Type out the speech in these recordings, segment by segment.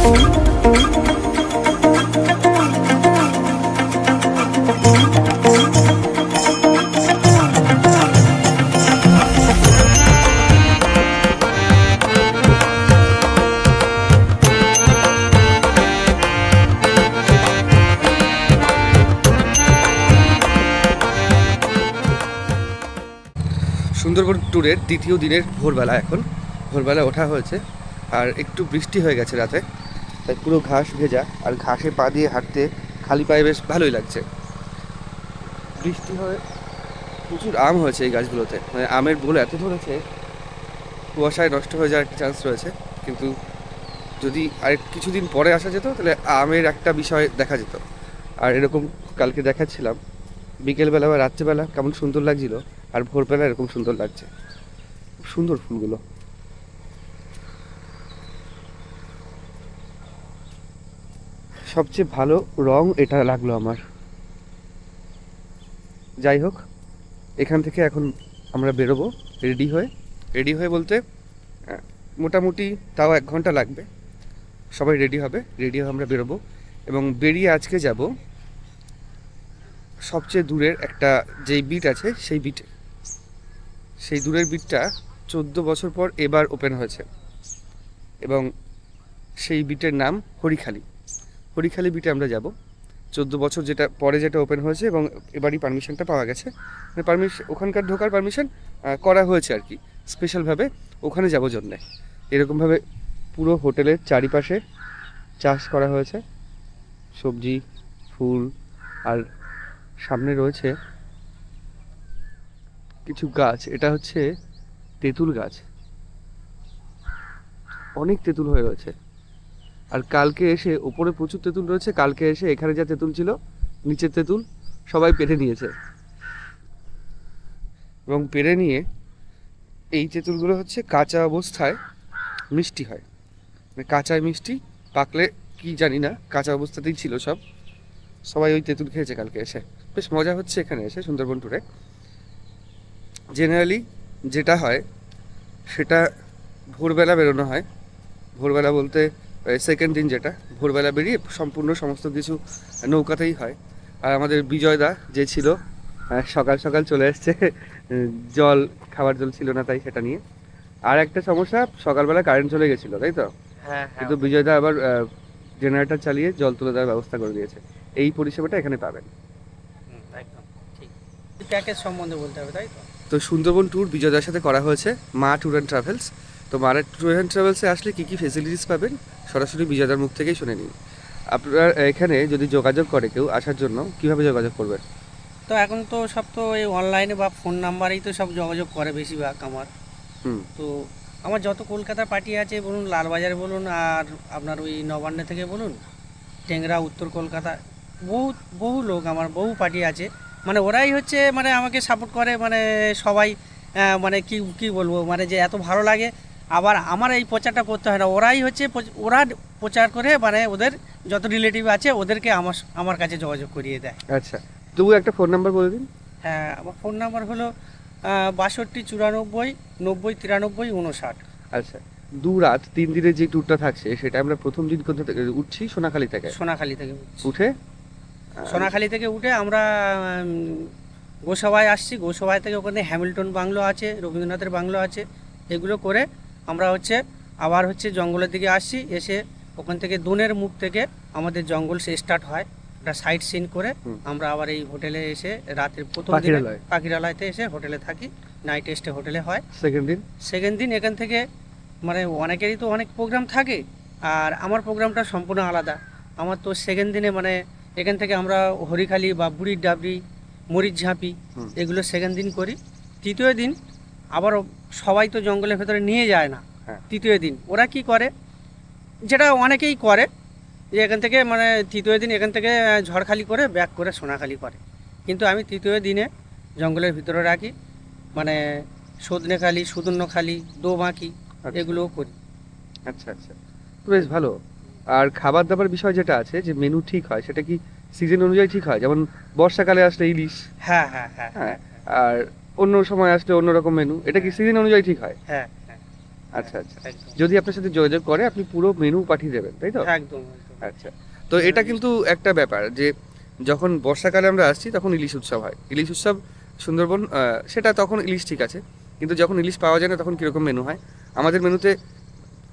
সুন্দরবন ট্যুরের দ্বিতীয় দিনের ভোরবেলা, এখন ভোরবেলা ওঠা হয়েছে আর একটু বৃষ্টি হয়ে গেছে রাতে, তাই পুরো ঘাস ভেজা আর ঘাসে পা দিয়ে হাঁটতে খালি পায়ে বেশ ভালোই লাগছে। বৃষ্টি হয়ে প্রচুর আম হয়েছে এই গাছগুলোতে, মানে আমের বোল এত ধরেছে কুয়াশায় নষ্ট হয়ে যাওয়ার একটা চান্স রয়েছে, কিন্তু যদি আর কিছুদিন পরে আসা যেত তাহলে আমের একটা বিষয় দেখা যেত। আর এরকম কালকে দেখাচ্ছিলাম বিকেলবেলা বা রাত্রেবেলা কেমন সুন্দর লাগছিল, আর ভোরবেলা এরকম সুন্দর লাগছে। খুব সুন্দর ফুলগুলো। সবচেয়ে ভালো রং এটা লাগলো আমার। যাই হোক, এখান থেকে এখন আমরা বেরোবো রেডি হয়ে বলতে মোটামুটি তাও 1 ঘন্টা লাগবে। সবাই রেডি হয়ে আমরা বেরোবো এবং বেরিয়ে আজকে যাব সবচেয়ে দূরের একটা যেই বিট আছে সেই বিটে। সেই দূরের বিটটা 14 বছর পর এবার ওপেন হয়েছে এবং সেই বিটের নাম হরিখালি বিটে আমরা যাব। 14 বছর যেটা ওপেন হয়েছে এবং এবারই পারমিশনটা পাওয়া গেছে, মানে ওখানকার ঢোকার পারমিশন করা হয়েছে আর কি, স্পেশালভাবে ওখানে যাবো জন্যে। এরকমভাবে পুরো হোটেলের চারিপাশে চাষ করা হয়েছে সবজি, ফুল, আর সামনে রয়েছে কিছু গাছ। এটা হচ্ছে তেঁতুল গাছ, অনেক তেঁতুল হয়ে রয়েছে। আর কালকে এসে ওপরে প্রচুর তেঁতুল রয়েছে, কালকে এসে এখানে যা তেঁতুল ছিল নিচের তেঁতুল সবাই পেরে নিয়েছে এবং পেরে নিয়ে এই তেঁতুলগুলো হচ্ছে কাঁচা অবস্থায় মিষ্টি হয়, মানে কাঁচায় মিষ্টি, পাকলে কি জানি না, কাঁচা অবস্থাতেই ছিল সবাই ওই তেঁতুল খেয়েছে কালকে এসে। বেশ মজা হচ্ছে এখানে এসে সুন্দরবন ট্যুরে। জেনারেলি যেটা হয় সেটা ভোরবেলা বেরোনো হয়। ভোরবেলা বলতে সেকেন্ড দিন যেটা, ভোরবেলা বেরিয়ে সম্পূর্ণ সমস্ত কিছু নৌকাতেই হয়। আর আমাদের বিজয়দা যে ছিল সকাল সকাল চলে এসছে, খাবার জল ছিল না তাই সেটা নিয়ে। আর একটা সমস্যা, সকালবেলা কারেন্ট চলে গেছিলো তাই তো, কিন্তু বিজয়দা আবার জেনারেটর চালিয়ে জল তুলে দেওয়ার ব্যবস্থা করে দিয়েছে। এই পরিষেবাটা এখানে পাবেন। একদম ঠিক। প্যাকেজ সম্বন্ধে বলতে হবে তাই তো। তো সুন্দরবন ট্যুর বিজয়দার সাথে করা হয়েছে মা ট্যুর অ্যান্ড ট্রাভেলস। তো মা ট্যুর অ্যান্ড ট্রাভেলসে আসলে কী কী ফেসিলিটিস পাবেন সরাসরি বিজয়দার মুখ থেকেই শুনে নিন। আপনারা এখানে যদি যোগাযোগ করে কেউ আসার জন্য কীভাবে যোগাযোগ করবেন? তো এখন তো সব তো এই অনলাইনে বা ফোন নাম্বারেই তো সব যোগাযোগ করে বেশিরভাগ আমার। তো আমার যত কলকাতার পার্টি আছে বলুন, লালবাজারে বলুন, আর আপনার ওই নবান্নে থেকে বলুন, টেংরা, উত্তর কলকাতা, বহু লোক আমার, বহু পার্টি আছে, মানে ওরাই হচ্ছে মানে আমাকে সাপোর্ট করে, মানে সবাই মানে কি বলবো, মানে যে এত ভালো লাগে। আবার আমার এই প্রচারটা করতে হয় না, ওরা প্রচার করে, মানে ওদের যত রিলেটিভ আছে ওদেরকে আমার কাছে যোগাযোগ করিয়ে দেয়। আচ্ছা, তবু একটা ফোন নাম্বার বলে দিন। হ্যাঁ, আমার ফোন নাম্বার হলো 62 94 90 93 59। আচ্ছা, 2 রাত 3 দিনের যে ট্যুরটা থাকছে সেটা আমরা প্রথম দিন কোথা থেকে উঠছি? সোনাখালী থেকে সোনাখালী থেকে উঠে আমরা গোসাবায় আসছি। গোসাবাই থেকে ওখানে হ্যামিল্টন বাংলো আছে, রবীন্দ্রনাথের বাংলো আছে, এগুলো করে আমরা আবার জঙ্গলের দিকে আসছি। এসে ওখান থেকে দুনের মুখ থেকে আমাদের জঙ্গল স্টার্ট হয়, একটা সাইট সিন করে আমরা আবার এই হোটেলে এসে রাতের প্রথম দিন পাখিরালয়তে এসে হোটেলে থাকি, নাইট স্টে হোটেলে হয়। সেকেন্ড দিন এখান থেকে মানে অনেকেরই তো অনেক প্রোগ্রাম থাকে, আর আমার প্রোগ্রামটা সম্পূর্ণ আলাদা। আমার তো সেকেন্ড দিনে মানে এখান থেকে আমরা হরিখালি বা বুড়ির ডাবরি, মরিচ ঝাঁপি, এগুলো সেকেন্ড দিন করি। তৃতীয় দিন আবার সবাই তো জঙ্গলের ভেতরে নিয়ে যায় না। তৃতীয় দিন ওরা কি করে, যেটা অনেকেই করে, যে এখান থেকে মানে তৃতীয় দিন এখান থেকে ঝড়খালি করে ব্যাক করে সোনাখালি করে, কিন্তু আমি তৃতীয় দিনে জঙ্গলের ভিতরে রাখি, মানে সদনেখালি, সুদর্ণখালি, দোবাঁকি, এগুলোও করি। আচ্ছা আচ্ছা, বেশ ভালো। আর খাবার দাবার বিষয় যেটা আছে, যে মেনু ঠিক হয়, সেটা কি সিজন অনুযায়ী ঠিক হয়? যেমন বর্ষাকালে আসলে ইলিশ, হ্যাঁ হ্যাঁ হ্যাঁ, আর অন্য সময় আসলে অন্যরকম মেনু, এটা কি সিজন অনুযায়ী ঠিক হয়? হ্যাঁ, আচ্ছা আচ্ছা, একদম যদি আপনার সাথে যোগাযোগ করে আপনি পুরো মেনু পাঠিয়ে দেবেন, তাই তো? একদম একদম। আচ্ছা, তো এটা কিন্তু একটা ব্যাপার যে যখন বর্ষাকালে আমরা আসছি তখন ইলিশ উৎসব হয়, ইলিশ উৎসব সুন্দরবন, সেটা তখন ইলিশ ঠিক আছে, কিন্তু যখন ইলিশ পাওয়া যায় না তখন কীরকম মেনু হয়? আমাদের মেনুতে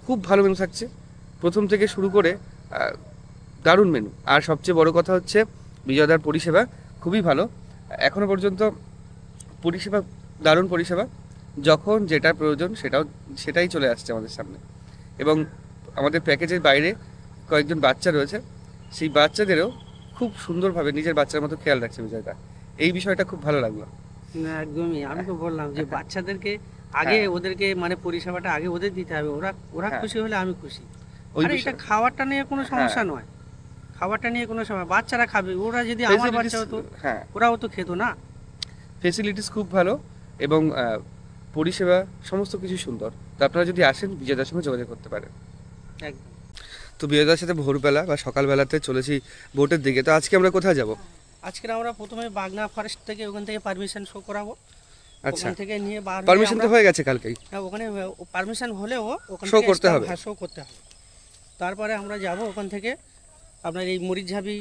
খুব ভালো মেনু থাকছে, প্রথম থেকে শুরু করে দারুণ মেনু। আর সবচেয়ে বড় কথা হচ্ছে বিজয়দার পরিষেবা খুবই ভালো, এখনও পর্যন্ত পরিষেবা দারুণ পরিষেবা, যখন যেটা প্রয়োজন সেটাই চলে আসছে আমাদের সামনে। এবং আমাদের প্যাকেজের বাইরে কয়েকজন বাচ্চা রয়েছে, সেই বাচ্চাদেরও খুব সুন্দরভাবে নিজের বাচ্চার মতো খেয়াল রাখছে বিজয়দা, এই বিষয়টা খুব ভালো লাগলো। না একদমই, আমি তো বললাম যে বাচ্চাদেরকে আগে ওদেরকে মানে পরিষেবাটা আগে ওদের দিতে হবে, ওরা ওরা হ্যাঁ। খুশি হলে আমি খুশি। ওই আরে এটা বিষয়, খাবারটা নিয়ে কোনো সমস্যা হ্যাঁ। নয়, খাবারটা নিয়ে কোনো সমস্যা, বাচ্চারা খাবে, ওরা যদি আমার বাচ্চা হতো হ্যাঁ, ওরাও তো খেত না। ফেসিলিটিস খুব ভালো এবং পরিষেবা সমস্ত কিছু সুন্দর। তো আপনারা যদি আসেন বিজয়দার সঙ্গে যোগাযোগ করতে পারেন। একদম। তো বিজয়দার সাথে ভোরবেলা বা সকালবেলাতে চলেছি বোটের দিকে। তো আজকে আমরা কোথায় যাব? আজকে আমরা প্রথমে বাগনা ফরেস্ট থেকে ওখান থেকে পারমিশন শো করাবো, আচ্ছা, ওখান থেকে নিয়ে বার হয়ে পারমিশন তো আমরা- হয়ে গেছে কালকেই, হ্যাঁ, ওখানে পারমিশন হলেও ওখান Show থেকে করতে stamp- হবে। হ্যাঁ, শো করতে হবে। তারপরে আমরা যাব ওখান থেকে আপনার এই মরিচঝাবি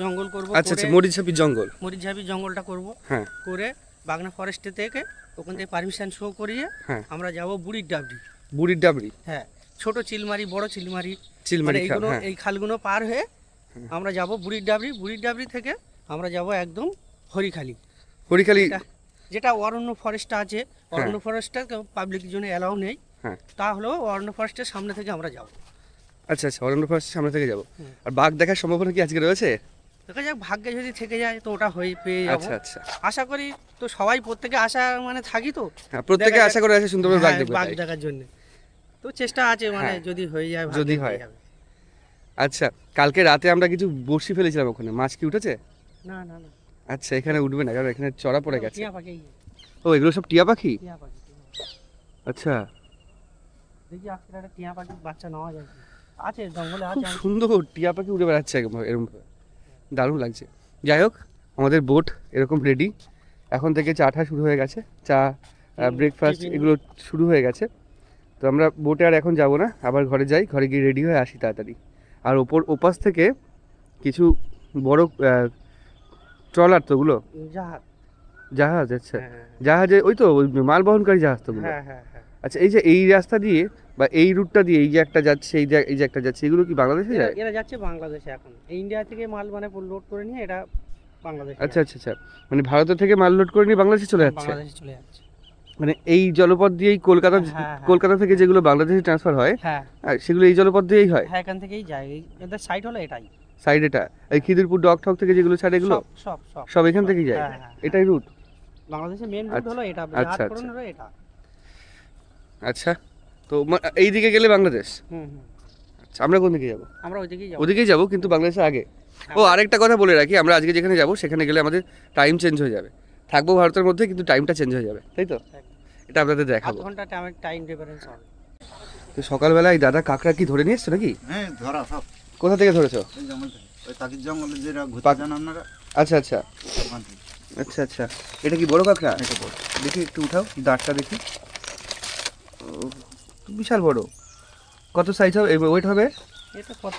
জঙ্গল করব, আচ্ছা আচ্ছা, মরিচঝাপি জঙ্গল, মরিচঝাবি জঙ্গলটা করব, হ্যাঁ করে বাগনা ফরেস্ট থেকে ওখান থেকে পারমিশন শো করিয়ে হ্যাঁ, আমরা যাব বুড়ির ডাবরি। বুড়ির ডাবরি, হ্যাঁ, ছোট চিলমারি, বড় চিলমারি, চিলমারি খাল, এইগুলো হ্যাঁ এই খালগুলো পার হয়ে আমরা যাব বুড়ির ডাবরি থেকে আমরা যাব একদম হরিখালি, হরিখালি, যেটা অরণ্য ফরেস্টটা আছে, অরণ্য ফরেস্টটা পাবলিক জন্য অ্যালাউ নেই, হ্যাঁ তাহলেও অরণ্য ফরেস্টের সামনে থেকে আমরা যাব। আচ্ছা আচ্ছা, অরণ্য ফরেস্টের সামনে থেকে যাব। হুম। আর বাঘ দেখার সম্ভাবনা কি আজকে রয়েছে? দেখা যাক, ভাগ্যে যদি থেকে যায় তো ওটা পেয়ে যাবো। আচ্ছা আচ্ছা, আশা করি, তো সবাই প্রত্যেকে আশা মানে থাকি তো হ্যাঁ, প্রত্যেকে দেখা যাক। আশা করে আছে সুন্দরবন বাঘ হ্যাঁ, দেখবে বাঘ তাই। দেখার জন্য তো চেষ্টা আছে, মানে হ্যাঁ। যদি হয়ে যায়, যদি ভাগ্যে হয়। পেয়ে যাবে। আচ্ছা, কালকে রাতে আমরা কিছু বড়শি ফেলেছিলাম, ওখানে মাছ কি উঠেছে? না না না, আচ্ছা, এখানে উঠবে না কারণ এখানে চড়া পড়ে গেছে। টিয়া পাখি, ও, এগুলো সব টিয়া পাখি? টিয়া পাখি। আচ্ছা, দেখি আজকে একটা টিয়া পাখির বাচ্চা নেওয়া যায় কি? আছে জঙ্গলে খুব আছে। সুন্দর টিয়া পাখি উড়ে বেড়াচ্ছে এরকম, দারুণ লাগছে। যাই হোক, আমাদের বোট এরকম রেডি, এখন থেকে চা টা শুরু হয়ে গেছে, চা ব্রেকফাস্ট টিফিন। এগুলো শুরু হয়ে গেছে। তো আমরা বোটে আর এখন যাব না, আবার ঘরে যাই, ঘরে গিয়ে রেডি হয়ে আসি তাড়াতাড়ি। আর ওপাশ থেকে কিছু বড় ট্রলার, তো ওগুলো জাহাজ। জাহাজ, আচ্ছা হ্যাঁ জাহাজে, ওই তো ওই মাল বহনকারী জাহাজ তো ওগুলো। হ্যাঁ হ্যাঁ হ্যাঁ। আচ্ছা, এই যে এই রাস্তা দিয়ে বা এই রুটটা দিয়ে এই যে একটা যাচ্ছে, এই যে একটা যাচ্ছে, এগুলো কি বাংলাদেশে যায়? এরা যাচ্ছে বাংলাদেশে এখন, ইন্ডিয়া থেকে মাল মানে লোড করে নিয়ে এটা বাংলাদেশে আচ্ছা আচ্ছা আচ্ছা, মানে ভারতের থেকে মাল লোড করে নিয়ে বাংলাদেশে চলে যাচ্ছে। বাংলাদেশে চলে যাচ্ছে। মানে এই জলপথ দিয়েই হ্যাঁ, হ্যাঁ। কলকাতা থেকে যেগুলো বাংলাদেশে ট্রান্সফার হয়, হ্যাঁ আর সেগুলো এই জলপথ দিয়েই হয়। হ্যাঁ, এখান থেকেই যায়, এদের সাইড হলো এটাই। সাইড এটা এই খিদিরপুর ডক ঠক থেকে যেগুলো ছাড়ে, এগুলো সব সব সব সব এখান থেকেই যায়, হ্যাঁ, হ্যাঁ, হ্যাঁ। এটাই রুট। বাংলাদেশের মেন রুট আচ্ছা, হলো এটা, আচ্ছা, জাহাজ আচ্ছা। করুন হলো এটা। আচ্ছা, তো এই দিকে গেলে বাংলাদেশ। হুম হুম, আচ্ছা, আমরা কোন দিকে যাবো? আমরা ওইদিকেই যাবো। ওদিকেই যাবো, কিন্তু বাংলাদেশের আগে। ও, আরেকটা কথা বলে রাখি, আমরা আজকে যেখানে যাব সেখানে গেলে আমাদের টাইম চেঞ্জ হয়ে যাবে, থাকবো ভারতের মধ্যে কিন্তু টাইমটা চেঞ্জ হয়ে যাবে, তাই তো? এটা আপনাদের আধ দেখাবো। ঘন্টা টাইম ডিফারেন্স হবে। তো সকালবেলায় দাদা কাঁকড়া কি ধরে নিয়ে এসছো নাকি? হ্যাঁ, ধরা সব কোথা থেকে ধরেছো? এই জঙ্গল থেকে, ওই তাকির জঙ্গলে যেটা ঘুরতে পাক- যান আপনারা, আচ্ছা আচ্ছা ওখান থেকে। আচ্ছা আচ্ছা, এটা কি বড় কাঁকড়া? এটা বড়। দেখি একটু উঠাও দাঁতটা দেখি। ও, বিশাল বড়। কত সাইজ হবে, ওয়েট হবে? এটা কত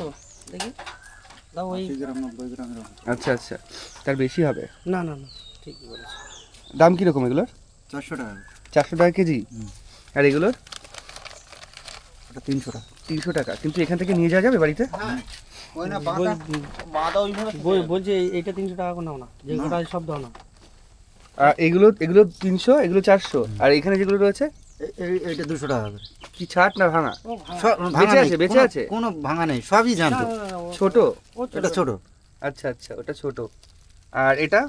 দেখি দাও, ওই 80 গ্রাম 90 গ্রামের মতো। আচ্ছা আচ্ছা, তার বেশি হবে। না না না, ঠিকই বলেছো। দাম কীরকম এগুলোর? 400 টাকা, 400 টাকা কেজি। হুম। আর এগুলোর ওটা 300 টাকা। 300 টাকা। কিন্তু এখান থেকে নিয়ে যাওয়া যাবে বাড়িতে? ওই না বাঁধা, বাঁধা ওইভাবে বলছে এইটা 300 টাকা করে নাও না, যেগুলো সব দাও না। আর এগুলো 300, এগুলো 400। আর এখানে যেগুলো রয়েছে এইটা 200 টাকা করে। কি ছাট না ভাঙা? ও ভাঙা। সব বেঁচে ভাঙা আছে, নেই, বেঁচে কোনো- আছে? কোনো ভাঙা নেই, সবই না, জানতো। না, না, না, ছোট? ও এটা ছোট, আচ্ছা আচ্ছা, ওটা ছোট। আর এটা?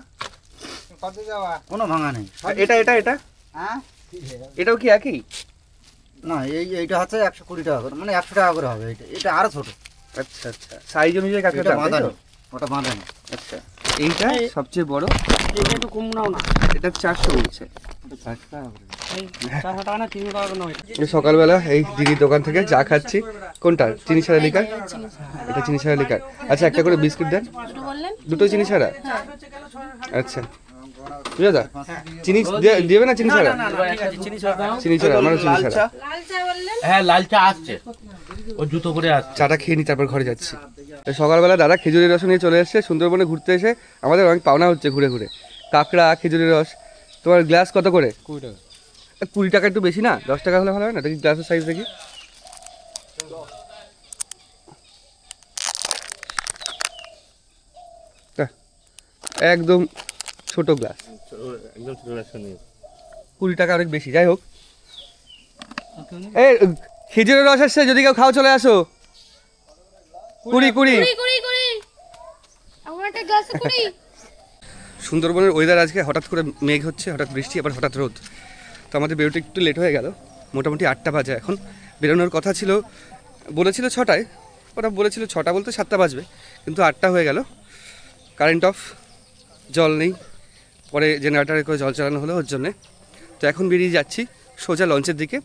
কোনো ভাঙা নেই। আর এটা এটা এটা হ্যাঁ, এটাও কি একই? না এইটা হচ্ছে 120 টাকা করে, মানে 100 টাকা করে হবে। এটা আরো ছোট, আচ্ছা আচ্ছা, সাইজ অনুযায়ী এটা কাঁকড়াটা, বাঁধা তাই তো? নেই, ওটা বাঁধা নেই। আচ্ছা, এইটা এই- সবচেয়ে বড়, এটা একটু কম নাও না, এটা 400 বলছে। ওটা 400 টাকা করে। এই 400 টাকা না 300 টাকা করে নাও এটা। সকালবেলা এই দিদির দোকান থেকে চা খাচ্ছি। কোনটা? চিনি ছাড়া লিকার? এটা চিনি ছাড়া লিকার। আচ্ছা, একটা করে বিস্কুট দেন। দুটো বললেন? দুটো চিনি ছাড়া? আচ্ছা, বুঝলে দা? চিনি দেবে না চিনি ছাড়া? ঠিক আছে, চিনি ছাড়া। চিনি ছাড়া, আমারও চিনি ছাড়া। হ্যাঁ লাল চা আসছে, ও জুতো করে আসছে। চাটা খেয়ে নি, তারপর ঘরে যাচ্ছি। তো সকালবেলা দাদা খেজুরের রস নিয়ে চলে এসছে সুন্দরবনে ঘুরতে এসে। আমাদের অনেক পাওনা হচ্ছে ঘুরে ঘুরে, কাঁকড়া, খেজুরের রস। তোমার গ্লাস কত করে? 20 টাকা, একটু বেশি না? 10 টাকা হলে ভালো হয় না? দেখি গ্লাসের সাইজ দেখি। একদম ছোট গ্লাস, 20 টাকা, অনেক বেশি। যাই হোক, এই খেজুরের রস আসছে, যদি কেউ খাও চলে আসো। 20 সুন্দরবনের ওয়েদার আজকে হঠাৎ করে মেঘ হচ্ছে, হঠাৎ বৃষ্টি, আবার হঠাৎ রোদ। তো আমাদের বেরোতে একটু লেট হয়ে গেল। মোটামুটি 8টা বাজে এখন। বেরোনোর কথা ছিল, বলেছিল 6টায়, ওরা বলেছিল 6টা বলতে 7টা বাজবে, কিন্তু 8টা হয়ে গেল। কারেন্ট অফ, জল নেই, পরে জেনারেটারে করে জল চালানো হলো ওর জন্যে। তো এখন বেরিয়ে যাচ্ছি সোজা লঞ্চের দিকে।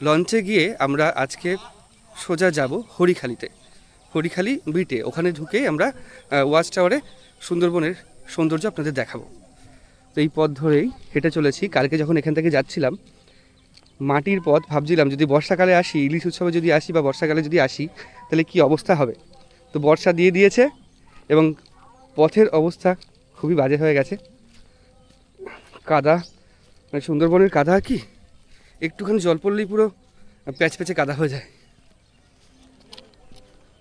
লঞ্চে গিয়ে আমরা আজকে সোজা যাব হরিখালিতে, হরিখালি বিটে। ওখানে ঢুকে আমরা ওয়াচ টাওয়ারে সুন্দরবনের সৌন্দর্য আপনাদের দেখাবো। তো এই পথ ধরেই হেঁটে চলেছি। কালকে যখন এখান থেকে যাচ্ছিলাম, মাটির পথ, ভাবছিলাম যদি বর্ষাকালে আসি, ইলিশ উৎসবে যদি আসি বা বর্ষাকালে যদি আসি, তাহলে কি অবস্থা হবে। তো বর্ষা দিয়ে দিয়েছে এবং পথের অবস্থা খুবই বাজে হয়ে গেছে। কাদা, মানে সুন্দরবনের কাদা কি, একটুখানি জল পড়লেই পুরো প্যাচ প্যাচে কাদা হয়ে যায়।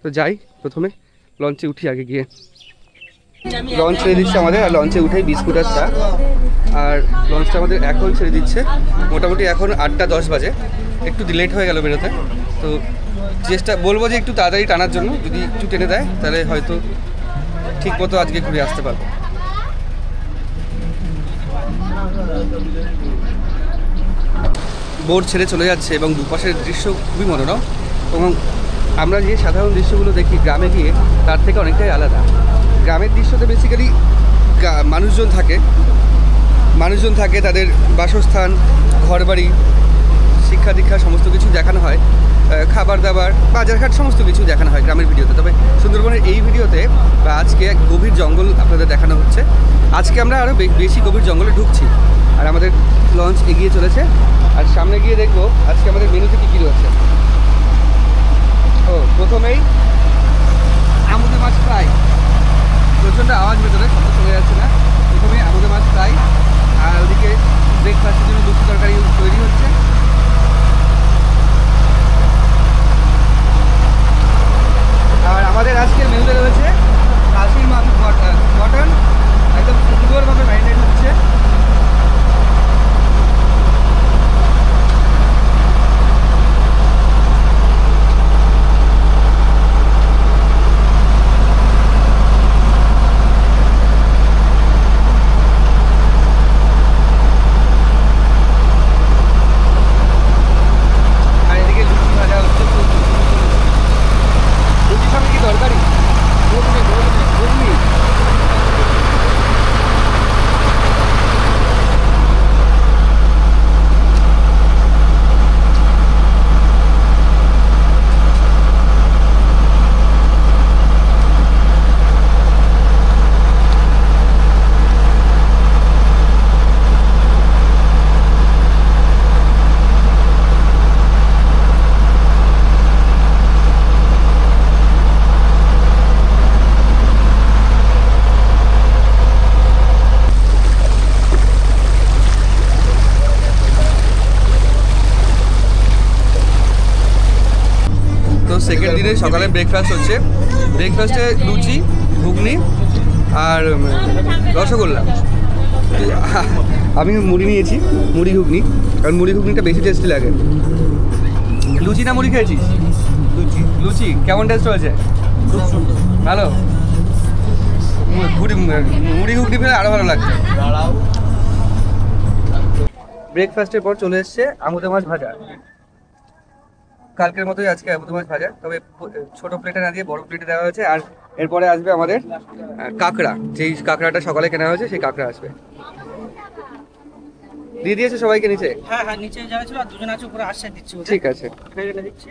তো যাই, প্রথমে লঞ্চে উঠি আগে গিয়ে। লঞ্চ ছেড়ে দিচ্ছে আমাদের, আর লঞ্চে উঠেই বিস্কুট আর চা। আর লঞ্চটা আমাদের এখন ছেড়ে দিচ্ছে, মোটামুটি এখন 8টা 10 বাজে। একটু লেট হয়ে গেল বেরোতে, তো চেষ্টা বলবো যে একটু তাড়াতাড়ি টানার জন্য। যদি একটু টেনে দেয় তাহলে হয়তো ঠিক মতো আজকে ঘুরে আসতে পারবো। বোট ছেড়ে চলে যাচ্ছে এবং দুপাশের দৃশ্য খুবই মনোরম। এবং আমরা যে সাধারণ দৃশ্যগুলো দেখি গ্রামে গিয়ে, তার থেকে অনেকটাই আলাদা। গ্রামের দৃশ্যতে বেসিক্যালি মানুষজন থাকে, তাদের বাসস্থান, ঘরবাড়ি, শিক্ষা দীক্ষা সমস্ত কিছু দেখানো হয়, খাবার দাবার, বাজারঘাট সমস্ত কিছু দেখানো হয় গ্রামের ভিডিওতে। তবে সুন্দরবনের এই ভিডিওতে বা আজকে এক গভীর জঙ্গল আপনাদের দেখানো হচ্ছে। আজকে আমরা আরও বেশি গভীর জঙ্গলে ঢুকছি, আর আমাদের লঞ্চ এগিয়ে চলেছে। আর সামনে গিয়ে দেখবো আজকে আমাদের মেনুতে কী কী রয়েছে। ও প্রথমেই আমুদে মাছ ফ্রাই, প্রচণ্ড আওয়াজ ভেতরে, শব্দ চলে যাচ্ছে না। প্রথমে আমুদে মাছ ফ্রাই, আর ওদিকে ব্রেকফাস্টের জন্য লুচি তরকারি তৈরি হচ্ছে। আর আমাদের আজকের মেনুতে রয়েছে খাসির মাংস, মটন, একদম সুন্দরভাবে ম্যারিনেট হচ্ছে। আর এদিকে লুচি ভাজা হচ্ছে, লুচির সঙ্গে কি তরকারি, ঘুগনি। তো সেকেন্ড দিনে সকালে ব্রেকফাস্ট হচ্ছে। ব্রেকফাস্টে লুচি, ঘুগনি আর রসগোল্লা। তো আমি মুড়ি নিয়েছি, মুড়ি ঘুগনি, কারণ মুড়ি ঘুগনিটা বেশি টেস্টি লাগে। লুচি না মুড়ি খেয়েছিস? লুচি কেমন টেস্ট হয়েছে? খুব সুন্দর, ভালো। মুড়ি ঘুগনি ফেলে আরও ভালো লাগছে। ব্রেকফাস্টের পর চলে এসছে আমুদে মাছ ভাজা। কালকের মতোই আজকে আমুদে মাছ ভাজা, তবে ছোট প্লেটে না দিয়ে বড় প্লেটে দেওয়া হয়েছে। আর এরপরে আসবে আমাদের কাঁকড়া, যেই কাঁকড়াটা সকালে কেনা হয়েছে সেই কাঁকড়া আসবে। দিয়ে দিয়েছে সবাইকে নিচে? হ্যাঁ হ্যাঁ, নিচে যারা ছিল আর দুজন আছে উপরে আসছে, দিচ্ছি ওদের। ঠিক আছে। দিচ্ছি,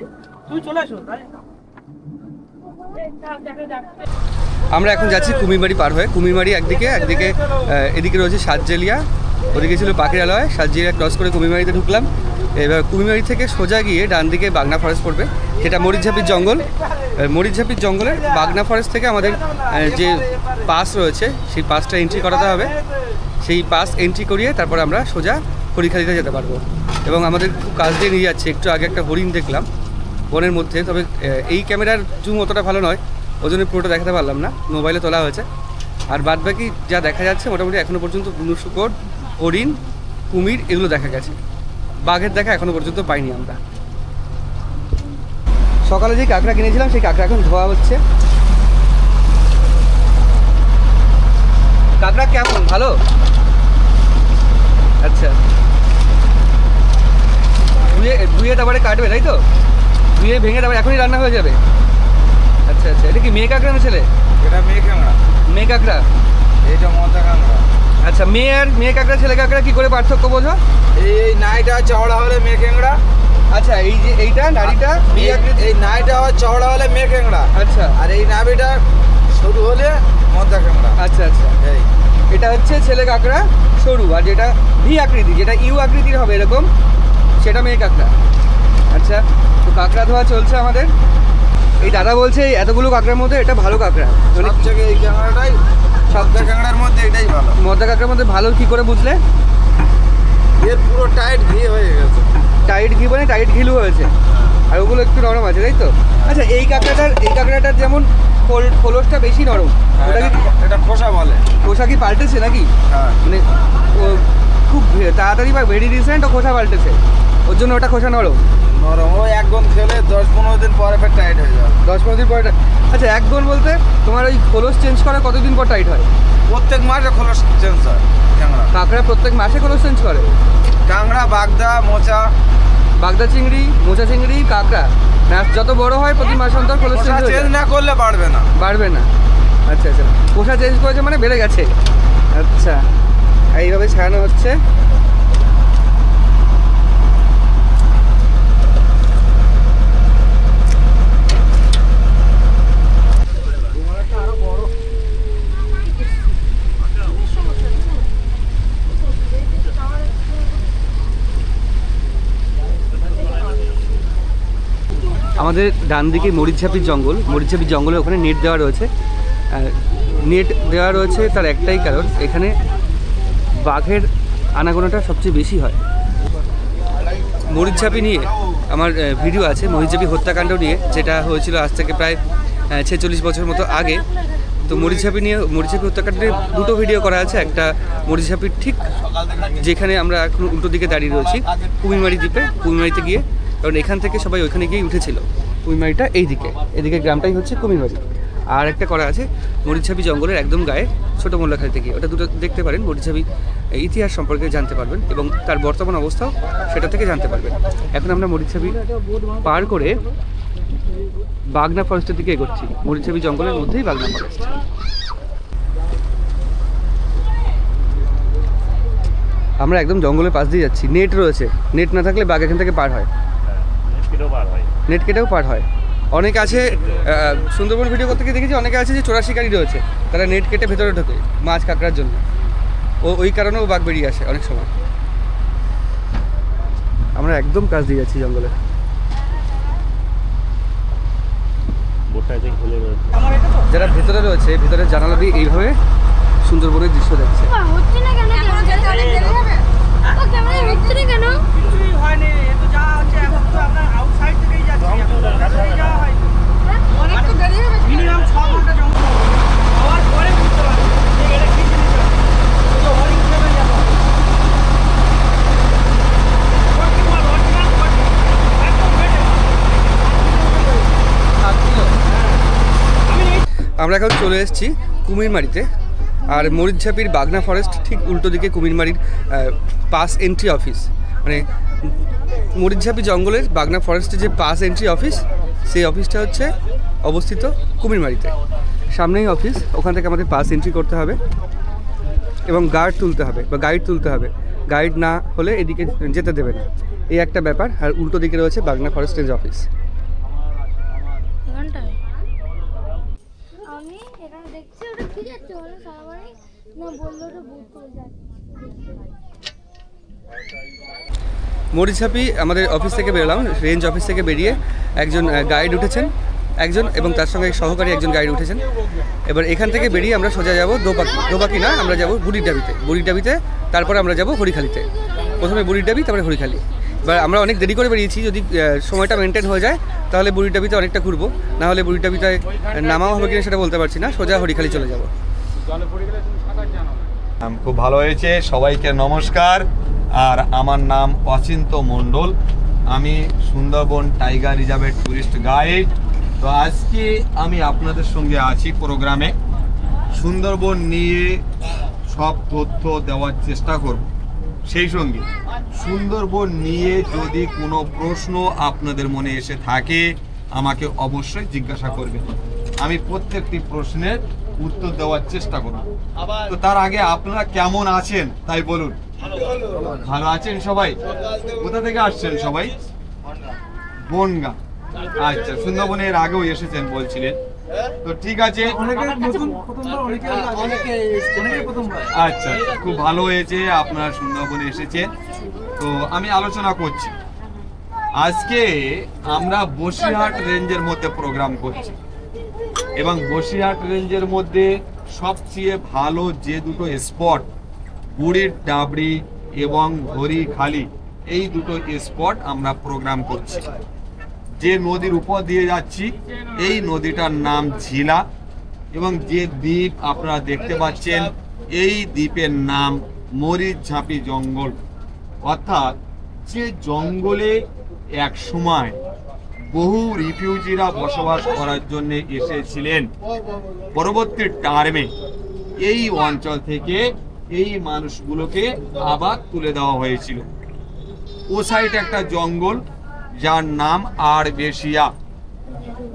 তুই চলে আসো তাই। আমরা এখন যাচ্ছি কুমিরমারি পার হয়ে। কুমিরমারি একদিকে এদিকে রয়েছে সাতজেলিয়া, ওদিকে ছিল পাখিরালয়। সাতজেলিয়া ক্রস করে কুমিরমারিতে ঢুকলাম। এবার কুমিরমারি থেকে সোজা গিয়ে ডান দিকে বাগনা ফরেস্ট পড়বে, যেটা মরিচঝাপির জঙ্গল। মরিচঝাপির জঙ্গলের বাগনা ফরেস্ট থেকে আমাদের যে পাস রয়েছে সেই পাসটা এন্ট্রি করাতে হবে। সেই পাস এন্ট্রি করিয়ে তারপর আমরা সোজা হরিখালিতে যেতে পারবো। এবং আমাদের খুব কাছ দিয়ে নিয়ে যাচ্ছে। একটু আগে একটা হরিণ দেখলাম বনের মধ্যে, তবে এই ক্যামেরার জুম অতটা ভালো নয়, ওই জন্য পুরোটা দেখাতে পারলাম না, মোবাইলে তোলা হয়েছে। আর বাদবাকি যা দেখা যাচ্ছে মোটামুটি এখনও পর্যন্ত বুনো শূকর, হরিণ, কুমির এগুলো দেখা গেছে। বাঘের দেখা এখনও পর্যন্ত পাইনি আমরা। সকালে যে কাঁকড়া কিনেছিলাম সেই কাঁকড়া এখন ধোয়া হচ্ছে। কাঁকড়া কেমন, ভালো? আচ্ছা, ধুয়ে তারপরে কাটবে তাই তো? ধুয়ে ভেঙে তারপরে এখনই রান্না হয়ে যাবে? আচ্ছা আচ্ছা, এটা কি মেয়ে কাঁকড়া না ছেলে? এটা মেয়ে কাঁকড়া, মেয়ে কাঁকড়া। এইটা মজা কাঁকড়া। আচ্ছা, মেয়ে কাঁকড়া ছেলে কাঁকড়া কি করে পার্থক্য বোঝো? এই নাইটা চওড়া হলে মেয়ে কাঁকড়া। আচ্ছা, এই যে এইটা নাড়িটা এই নাইটা চওড়া হলে মেয়ে কাঁকড়া, আচ্ছা, আর এই নাভিটা সরু হলে মজা কাঁকড়া। আচ্ছা আচ্ছা, এই এটা হচ্ছে ছেলে কাঁকড়া সরু, আর যেটা ভি আকৃতি, যেটা ইউ আকৃতির হবে এরকম, সেটা মেয়ে কাঁকড়া। আচ্ছা, তো কাঁকড়া ধোয়া চলছে আমাদের। এই দাদা বলছে এই এতগুলো কাঁকড়ার মধ্যে এটা ভালো কাঁকড়া, মানে সব থেকে এই কাঁকড়াটাই সব কাঁকড়ার মধ্যে এটাই ভালো। মদ্দা কাঁকড়ার মধ্যে ভালো কি করে বুঝলে? এর পুরো টাইট ঘি হয়ে গেছে। টাইট ঘি মানে টাইট ঘিলু হয়েছে, আর ওগুলো একটু নরম আছে তাই তো? আচ্ছা, এই কাঁকড়াটার যেমন খোলসটা বেশি নরম, ওটা কি এটা খোসা বলে। খোসা কি পাল্টেছে নাকি? হ্যাঁ, মানে ও খুব তাড়াতাড়ি বা ভেরি রিসেন্ট ও খোসা পাল্টেছে, ওর জন্য ওটা খোসা নরম। নরম। ও এক গন খেলে 10-15 দিন পরে ফের টাইট হয়ে যাবে। 10-15 দিন পরে। আচ্ছা, এক গুণ বলতে তোমার ওই খোলস চেঞ্জ করা কতদিন পর টাইট হয়? প্রত্যেক মাসে খোলস চেঞ্জ হয় কাঁকড়া। কাঁকড়া প্রত্যেক মাসে খোলস চেঞ্জ করে? কাঁকড়া, বাগদা, মোচা। বাগদা চিংড়ি, মোচা চিংড়ি, কাঁকড়া মাছ যত বড় হয় প্রতি মাস অন্তর খোলস চেঞ্জ না করলে বাড়বে না। বাড়বে না। আচ্ছা আচ্ছা, খোসা চেঞ্জ করেছে মানে বেড়ে গেছে। আচ্ছা, এইভাবে ছাড়ানো হচ্ছে। আমাদের ডান দিকে মরিচঝাপির জঙ্গলে ওখানে নেট দেওয়া রয়েছে। নেট দেওয়া রয়েছে তার একটাই কারণ, এখানে বাঘের আনাগোনাটা সবচেয়ে বেশি হয়। মরিচঝাপি নিয়ে আমার ভিডিও আছে, মরিচঝাপি হত্যাকাণ্ড নিয়ে, যেটা হয়েছিল আজ থেকে প্রায় 46 বছর মতো আগে। তো মরিচঝাপি হত্যাকাণ্ডে দুটো ভিডিও করা আছে। একটা মরিচঝাপির ঠিক যেখানে আমরা এখন উল্টো দিকে দাঁড়িয়ে রয়েছি, কুমিরমারি দ্বীপে, কুমিরমারিতে গিয়ে, কারণ এখান থেকে সবাই ওইখানে গিয়ে উঠেছিল। কুমিরমারিটা এদিকে গ্রামটাই হচ্ছে কুমিরমারি। আর একটা করা আছে মরিচঝাপি জঙ্গলের একদম গায়ে ছোটো মোল্লাখালি থেকে, ওটা দুটো দেখতে পারেন। মরিচঝাপি ইতিহাস সম্পর্কে জানতে পারবেন এবং তার বর্তমান অবস্থাও সেটা থেকে জানতে পারবেন। এখন আমরা মরিচঝাপি পার করে বাগনা ফরেস্টের দিকে এগোচ্ছি। মরিচঝাপি জঙ্গলের মধ্যেই বাগনা ফরেস্ট। আমরা একদম জঙ্গলের পাশ দিয়ে যাচ্ছি। নেট রয়েছে, নেট না থাকলে বাঘ এখান থেকে পার হয়, নেট কেটেও পার হয়। অনেকে আছে সুন্দরবন ভিডিও করতে গিয়ে দেখেছি, অনেকে আছে যে চোরা শিকারী রয়েছে, তারা নেট কেটে ভেতরে ঢোকে মাছ কাঁকড়ার জন্য। ওই কারণেও বাঘ বেরিয়ে আসে অনেক সময়। আমরা একদম কাছ দিয়ে যাচ্ছি জঙ্গলে। যারা ভেতরে রয়েছে, ভেতরে জানালা দিয়ে এইভাবে সুন্দরবনের দৃশ্য দেখছে। আমরা এখন চলে এসেছি কুমিরমারিতে। আর মরিচঝাপির বাগনা ফরেস্ট ঠিক উল্টো দিকে কুমিরমারির পাস এন্ট্রি অফিস, মানে মরিচঝাপি জঙ্গলের বাগনা ফরেস্টের যে পাস এন্ট্রি অফিস, সেই অফিসটা হচ্ছে অবস্থিত কুমিরমারিতে। সামনেই অফিস, ওখান থেকে আমাদের পাস এন্ট্রি করতে হবে এবং গাইড তুলতে হবে। গাইড না হলে এদিকে যেতে দেবে না, এই একটা ব্যাপার। আর উল্টো দিকে রয়েছে বাগনা ফরেস্টের অফিস। দেখছি ওটা কি যাচ্ছে বলে সারাবারে না বললো ওটা বুক করে যাচ্ছে। মরিচাপি আমাদের অফিস থেকে বেরোলাম, রেঞ্জ অফিস থেকে বেরিয়ে একজন গাইড উঠেছেন একজন, এবং তার সঙ্গে সহকারী একজন গাইড উঠেছেন। এবার এখান থেকে বেরিয়ে আমরা সোজা যাব দোপাকি না, আমরা যাব বুড়িরডাবিতে, তারপরে আমরা যাব হরিখালিতে। প্রথমে বুড়িরডাবি, তারপরে হরিখালি। এবার আমরা অনেক দেরি করে বেরিয়েছি, যদি সময়টা মেনটেন হয়ে যায় তাহলে বুড়িরডাবিতে অনেকটা ঘুরবো, না হলে বুড়িরডাবিতে নামাও হবে কিনা সেটা বলতে পারছি না, সোজা হরিখালি চলে যাব। খুব ভালো হয়েছে। সবাইকে নমস্কার। আর আমার নাম অচিন্ত মণ্ডল, আমি সুন্দরবন টাইগার রিজার্ভের ট্যুরিস্ট গাইড। তো আজকে আমি আপনাদের সঙ্গে আছি প্রোগ্রামে, সুন্দরবন নিয়ে সব তথ্য দেওয়ার চেষ্টা করব। সেই সঙ্গে সুন্দরবন নিয়ে যদি কোনো প্রশ্ন আপনাদের মনে এসে থাকে আমাকে অবশ্যই জিজ্ঞাসা করবেন, আমি প্রত্যেকটি প্রশ্নের উত্তর দেওয়ার চেষ্টা করব। তো তার আগে আপনারা কেমন আছেন তাই বলুন। ভালো আছেন সবাই? কোথা থেকে আসছেন সবাই? বনগাঁ। আচ্ছা, সুন্দরবনের আগেও এসেছেন বলছিলেন, তো ঠিক আছে। আচ্ছা, খুব ভালো হয়েছে আপনারা সুন্দরবনে এসেছেন। তো আমি আলোচনা করছি। আজকে আমরা বসিরহাট রেঞ্জের মধ্যে প্রোগ্রাম করছি, এবং বসিরহাট রেঞ্জের মধ্যে সবচেয়ে ভালো যে দুটো স্পট, বুড়িরডাবড়ি এবং হরিখালি, এই দুটো স্পট আমরা প্রোগ্রাম করছি। যে নদীর উপর দিয়ে যাচ্ছি এই নদীটার নাম ঝিলা, এবং যে দ্বীপ আপনারা দেখতে পাচ্ছেন এই দ্বীপের নাম মরিচঝাঁপি জঙ্গল। অর্থাৎ যে জঙ্গলে এক সময় বহু রিফিউজিরা বসবাস করার জন্য এসেছিলেন, পরবর্তী টার্মে এই অঞ্চল থেকে এই মানুষগুলোকে আবার তুলে দেওয়া হয়েছিল। ও সাইড একটা জঙ্গল যার নাম আরবেশিয়া।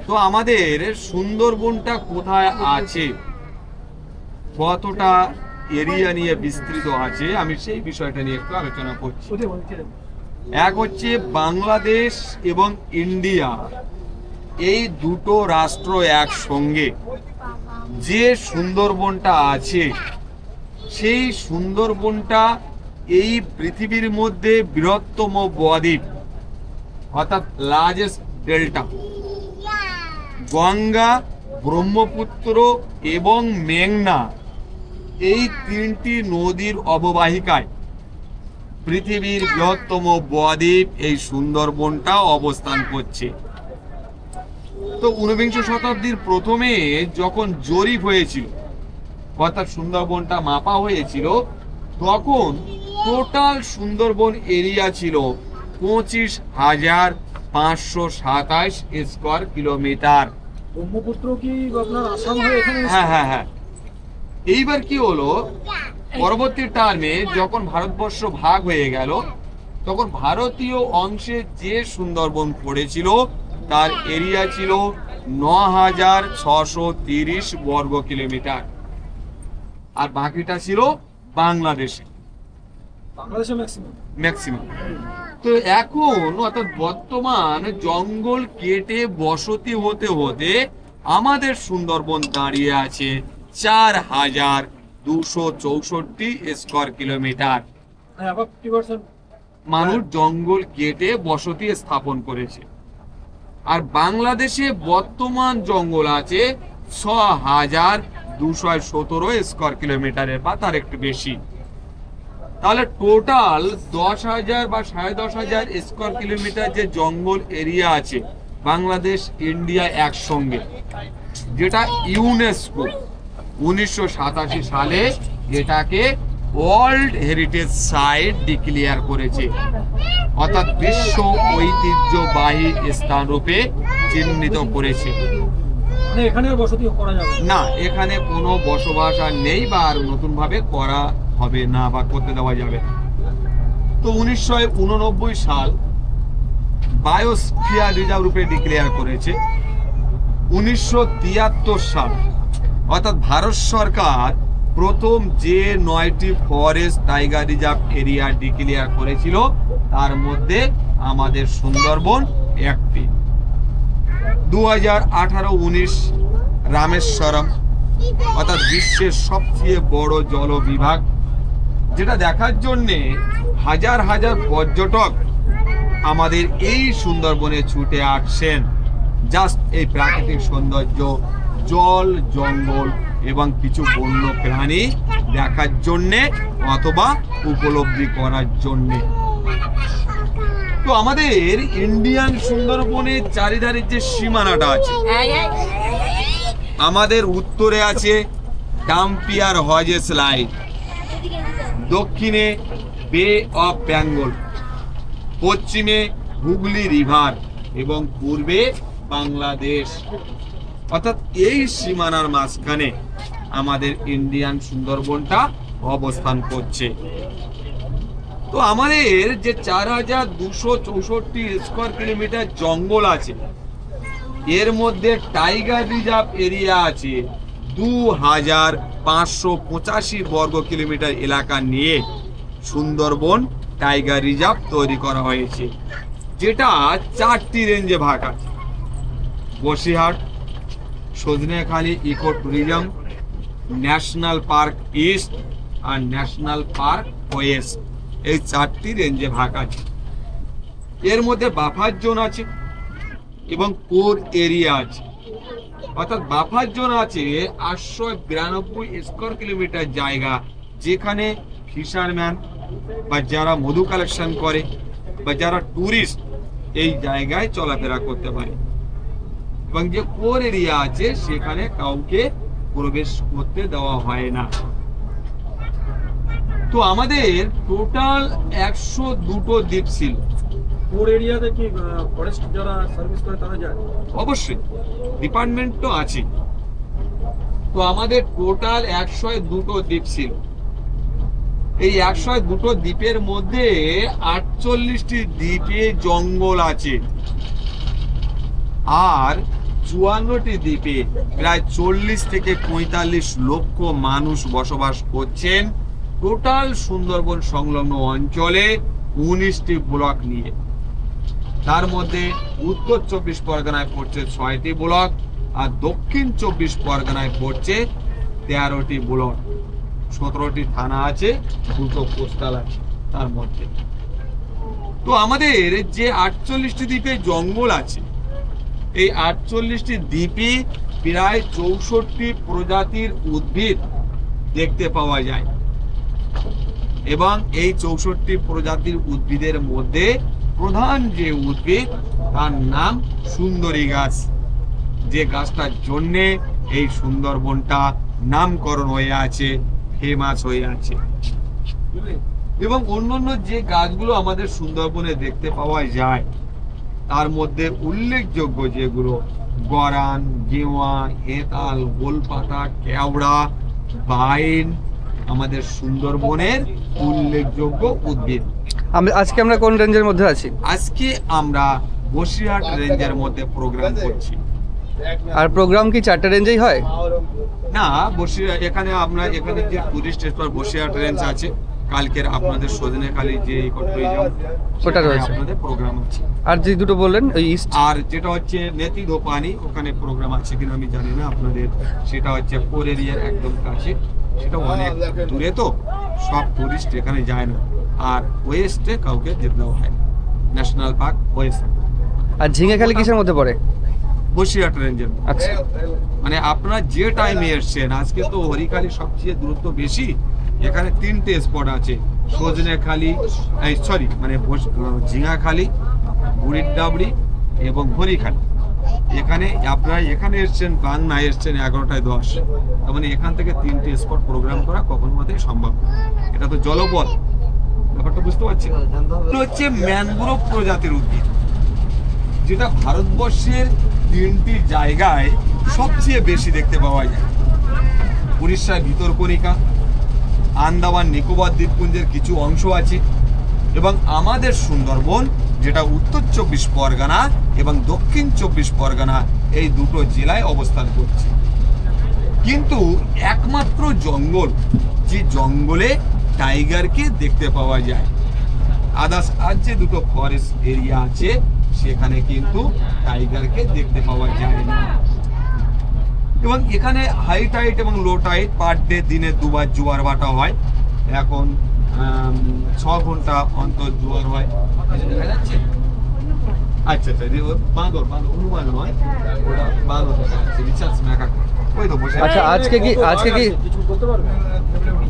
তো আমাদের সুন্দরবনটা কোথায় আছে, কতটা এরিয়া নিয়ে বিস্তৃত আছে, আমি সেই বিষয়টা নিয়ে একটু আলোচনা করছি। এক হচ্ছে বাংলাদেশ এবং ইন্ডিয়া, এই দুটো রাষ্ট্র একসঙ্গে যে সুন্দরবনটা আছে, সেই সুন্দরবনটা এই পৃথিবীর মধ্যে বৃহত্তম বদ্বীপ, অর্থাৎ লার্জেস্ট ডেল্টা। গঙ্গা, ব্রহ্মপুত্র এবং মেঘনা, এই তিনটি নদীর অববাহিকায় পৃথিবীর বৃহত্তম বদ্বীপ এই সুন্দরবনটা অবস্থান করছে। তো ঊনবিংশ শতাব্দীর প্রথমে যখন জরিপ হয়েছিল, অর্থাৎ সুন্দরবনটা মাপা হয়েছিল, তখন টোটাল সুন্দরবন এরিয়া ছিল 25,527 স্কয়ার কিলোমিটার। ব্রহ্মপুত্র কি আপনার আসাম হয়ে এখানে? হ্যাঁ। এইবার কি হলো, পরবর্তী টার্মে যখন ভারতবর্ষ ভাগ হয়ে গেল, তখন ভারতীয় অংশে যে সুন্দরবন পড়েছিল তার এরিয়া ছিল 9,630 বর্গ কিলোমিটার, আর বাকিটা ছিল বাংলাদেশে ম্যাক্সিমাম। তো এখন অর্থাৎ বর্তমান জঙ্গল কেটে বসতি হতে হতে আমাদের সুন্দরবন দাঁড়িয়ে আছে 4,264 স্কয়ার কিলোমিটার। মানুষ জঙ্গল কেটে বসতি স্থাপন করেছে। আর বাংলাদেশে বর্তমান জঙ্গল আছে 6,217 স্কয়ার কিলোমিটারের বা তার একটু বেশি। তাহলে টোটাল 10,000 বা 10,500 স্কয়ার কিলোমিটার যে জঙ্গল এরিয়া আছে বাংলাদেশ ইন্ডিয়া একসঙ্গে, যেটা ইউনেস্কো 1987 সালে এটাকে ওয়ার্ল্ড হেরিটেজ সাইট ডিক্লেয়ার করেছে, অর্থাৎ বিশ্ব ঐতিহ্যবাহী স্থান রূপে চিহ্নিত করেছে। এখানে বসতি করা যাবে না, এখানে কোনো বসবাস আর নেই বা আর নতুন ভাবে করা হবে না বা করতে দেওয়া যাবে। তো 1989 সাল বায়োস্ফিয়ার রিজার্ভ রূপে ডিক্লেয়ার করেছে। 1973 সাল অর্থাৎ ভারত সরকার প্রথম যে 9টি forest tiger reserve area declare করেছিল তার মধ্যে আমাদের সুন্দরবন একটি। 2018-19 রামেশ্বরম অর্থাৎ বিশ্বের সবচেয়ে বড় জল বিভাগ, যেটা দেখার জন্যে হাজার হাজার পর্যটক আমাদের এই সুন্দরবনে ছুটে আসছেন জাস্ট এই প্রাকৃতিক সৌন্দর্য, জল, জঙ্গল এবং কিছু বন্য প্রাণী দেখার জন্যে অথবা উপলব্ধি করার জন্যে। তো আমাদের ইন্ডিয়ান সুন্দরবনের চারিধারে যে সীমানাটা আছে, আমাদের উত্তরে আছে ডাম্পিয়ার হজেস লাইন, দক্ষিণে বে অফ বেঙ্গল, পশ্চিমে হুগলি রিভার এবং পূর্বে বাংলাদেশ। অর্থাৎ এই সীমানার মাঝখানে আমাদের ইন্ডিয়ান সুন্দরবনটা অবস্থান করছে। তো আমাদের যে 4264 স্কয়ার কিলোমিটার জঙ্গল আছে, এর মধ্যে টাইগার রিজার্ভ এরিয়া আছে 2585 বর্গ কিলোমিটার এলাকা নিয়ে সুন্দরবন টাইগার রিজার্ভ তৈরি করা হয়েছে, যেটা 4টি রেঞ্জে ভাগ আছে। Basirhat, Sajnekhali eco tourism, national park east আর ন্যাশনাল পার্ক ওয়েস্ট, এই 4টি রেঞ্জে ভাগ আছে। এর মধ্যে বাফার জোন আছে এবং কোর এরিয়া আছে। অর্থাৎ বাফার জোন আছে 892 স্কয়ার কিলোমিটার জায়গা, যেখানে ফিশারম্যান বা যারা মধু কালেকশন করে বা যারা ট্যুরিস্ট এই জায়গায় চলাফেরা করতে পারে। এবং যে কোর এরিয়া আছে সেখানে কাউকে প্রবেশ করতে দেওয়া হয় না। তো আমাদের টোটাল 102টো দ্বীপ ছিল। কোর এরিয়াতে কি ফরেস্ট যারা সার্ভিস করে তারা যায়? অবশ্যই, ডিপার্টমেন্ট তো আছে। তো আমাদের টোটাল 102টো দ্বীপ ছিল। এই 102টো দ্বীপের মধ্যে 48টি দ্বীপে জঙ্গল আছে, আর 54টি দ্বীপে প্রায় 40 থেকে 45 লক্ষ মানুষ বসবাস করছেন টোটাল সুন্দরবন সংলগ্ন অঞ্চলে 19টি ব্লক নিয়ে। তার মধ্যে উত্তর 24 পরগনায় পড়ছে 6টি ব্লক, আর দক্ষিণ 24 পরগনায় পড়ছে 13টি ব্লক। 17টি থানা আছে, 2টো পোস্টাল আছে তার মধ্যে। তো আমাদের যে 48টি দ্বীপে জঙ্গল আছে, এই 48টি দ্বীপে প্রায় 64 প্রজাতির উদ্ভিদ দেখতে পাওয়া যায়। এবং এই 64 প্রজাতির উদ্ভিদের মধ্যে প্রধান যে উদ্ভিদ তার নাম সুন্দরী গাছ, যে গাছটার জন্যে এই সুন্দরবনটা নামকরণ হয়ে আছে, ফেমাস হয়ে আছে। এবং অন্যান্য যে গাছগুলো আমাদের সুন্দরবনে দেখতে পাওয়া যায় তার মধ্যে উল্লেখযোগ্য যেগুলো গরান, গেওয়া, হেতাল, গোলপাতা, কেওড়া, বাইন আমাদের সুন্দরবনের উল্লেখযোগ্য উদ্ভিদ। আজকে আমরা কোন রেঞ্জের মধ্যে আছি? আজকে আমরা বসিরহাট রেঞ্জের মধ্যে প্রোগ্রাম করছি। আর প্রোগ্রাম কি 4টে রেঞ্জেই হয়? না, বসিরহাট এখানে আমরা এখানে যে টুরিস্ট স্পট বসিরহাট রেঞ্জ আছে, কালকের আপনাদের সজনেখালি যে ইকো ট্যুরিজম ওটা রয়েছে, আপনাদের প্রোগ্রাম আছে। আর যে দুটো বললেন ওই ইস্ট, আর যেটা হচ্ছে নেতি দোপানি, ওখানে প্রোগ্রাম আছে কিনা আমি জানি না আপনাদের, সেটা হচ্ছে কোর এরিয়ার একদম কাছে, সেটা অনেক দূরে, তো সব টুরিস্ট এখানে যায় না। আর ওয়েস্টে কাউকে যেতে দেওয়া হয়, ন্যাশনাল পার্ক ওয়েস্ট। আর ঝিঙেখালি কিসের মধ্যে পড়ে? বসিরহাট রেঞ্জের। আচ্ছা, মানে আপনারা যে টাইমে এসছেন, আজকে তো হরিখালি সবচেয়ে দূরত্ব বেশি, এখানে 3টে স্পট আছে, সজনেখালি, সরি মানে ঝিঙাখালি, বুড়ির ডাবড়ি এবং হরিখালি। এখানে আপনারা এখানে এসছেন, বাংলা এসছেন 11টায় 10, তার মানে এখান থেকে 3টে স্পট প্রোগ্রাম করা কখনো মতেই সম্ভব। এটা তো জলপথ, ব্যাপারটা বুঝতে পারছেন। এটা হচ্ছে ম্যানগ্রোভ প্রজাতির উদ্ভিদ, যেটা ভারতবর্ষের 3টি জায়গায় সবচেয়ে বেশি দেখতে পাওয়া যায়। উড়িষ্যার ভিতরকণিকা, আন্দামান নিকোবর দ্বীপপুঞ্জের কিছু অংশ আছে, এবং আমাদের সুন্দরবন যেটা উত্তর 24 পরগনা এবং দক্ষিণ 24 পরগনা এই দুটো জেলায় অবস্থান করছে। কিন্তু একমাত্র জঙ্গল, যে জঙ্গলে টাইগারকে দেখতে পাওয়া যায়। আদার্স আর যে দুটো ফরেস্ট এরিয়া আছে সেখানে কিন্তু টাইগারকে দেখতে পাওয়া যায় না। এবং এখানে হাই টাইড এবং লো টাইড পার ডে দিনে দুবার জোয়ার ভাটা হয়। এখন 6 ঘন্টা অন্তর জোয়ার হয়, দেখা যাচ্ছে। আচ্ছা আচ্ছা, বাঁদর অনুমান নয়, ওটা বাঁদর দেখা যাচ্ছে, রিচার্জ মেকা ওই তো বসে। আচ্ছা, আজকে কি কিছু বলতে পারবেন?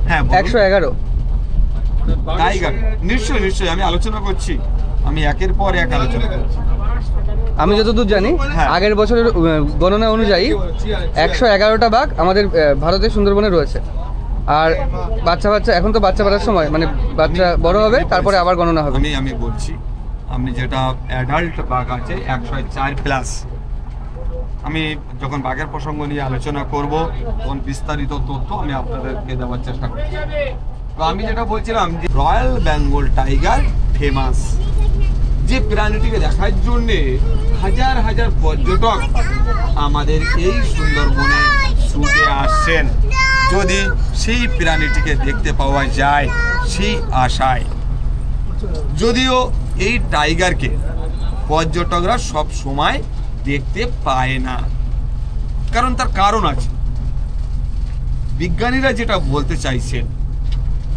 হ্যাঁ 111? টাইগার নিশ্চয়ই নিশ্চয়ই, আমি আলোচনা করছি, আমি একের পর এক আলোচনা করছি। আমি যতদূর জানি হ্যাঁ। আগের বছরের গণনা অনুযায়ী 111টা বাঘ আমাদের ভারতের সুন্দরবনে রয়েছে। আর বাচ্চা এখন তো বাচ্চা বাড়ার সময়, মানে বাচ্চা বড় হবে তারপরে আবার গণনা হবে। আমি বলছি, আপনি যেটা অ্যাডাল্ট বাঘ আছে 104 প্লাস। আমি যখন বাঘের প্রসঙ্গ নিয়ে আলোচনা করব তখন বিস্তারিত তথ্য আমি আপনাদেরকে দেওয়ার চেষ্টা করব। তো আমি যেটা বলছিলাম যে রয়্যাল বেঙ্গল টাইগার ফেমাস, যে প্রাণীটিকে দেখার জন্যে হাজার হাজার পর্যটক আমাদের এই সুন্দরবনে ছুটে আসছেন, যদি সেই প্রাণীটিকে দেখতে পাওয়া যায় সেই আশায়। যদিও এই টাইগারকে পর্যটকরা সব সময় দেখতে পায় না, কারণ তার কারণ আছে। বিজ্ঞানীরা যেটা বলতে চাইছেন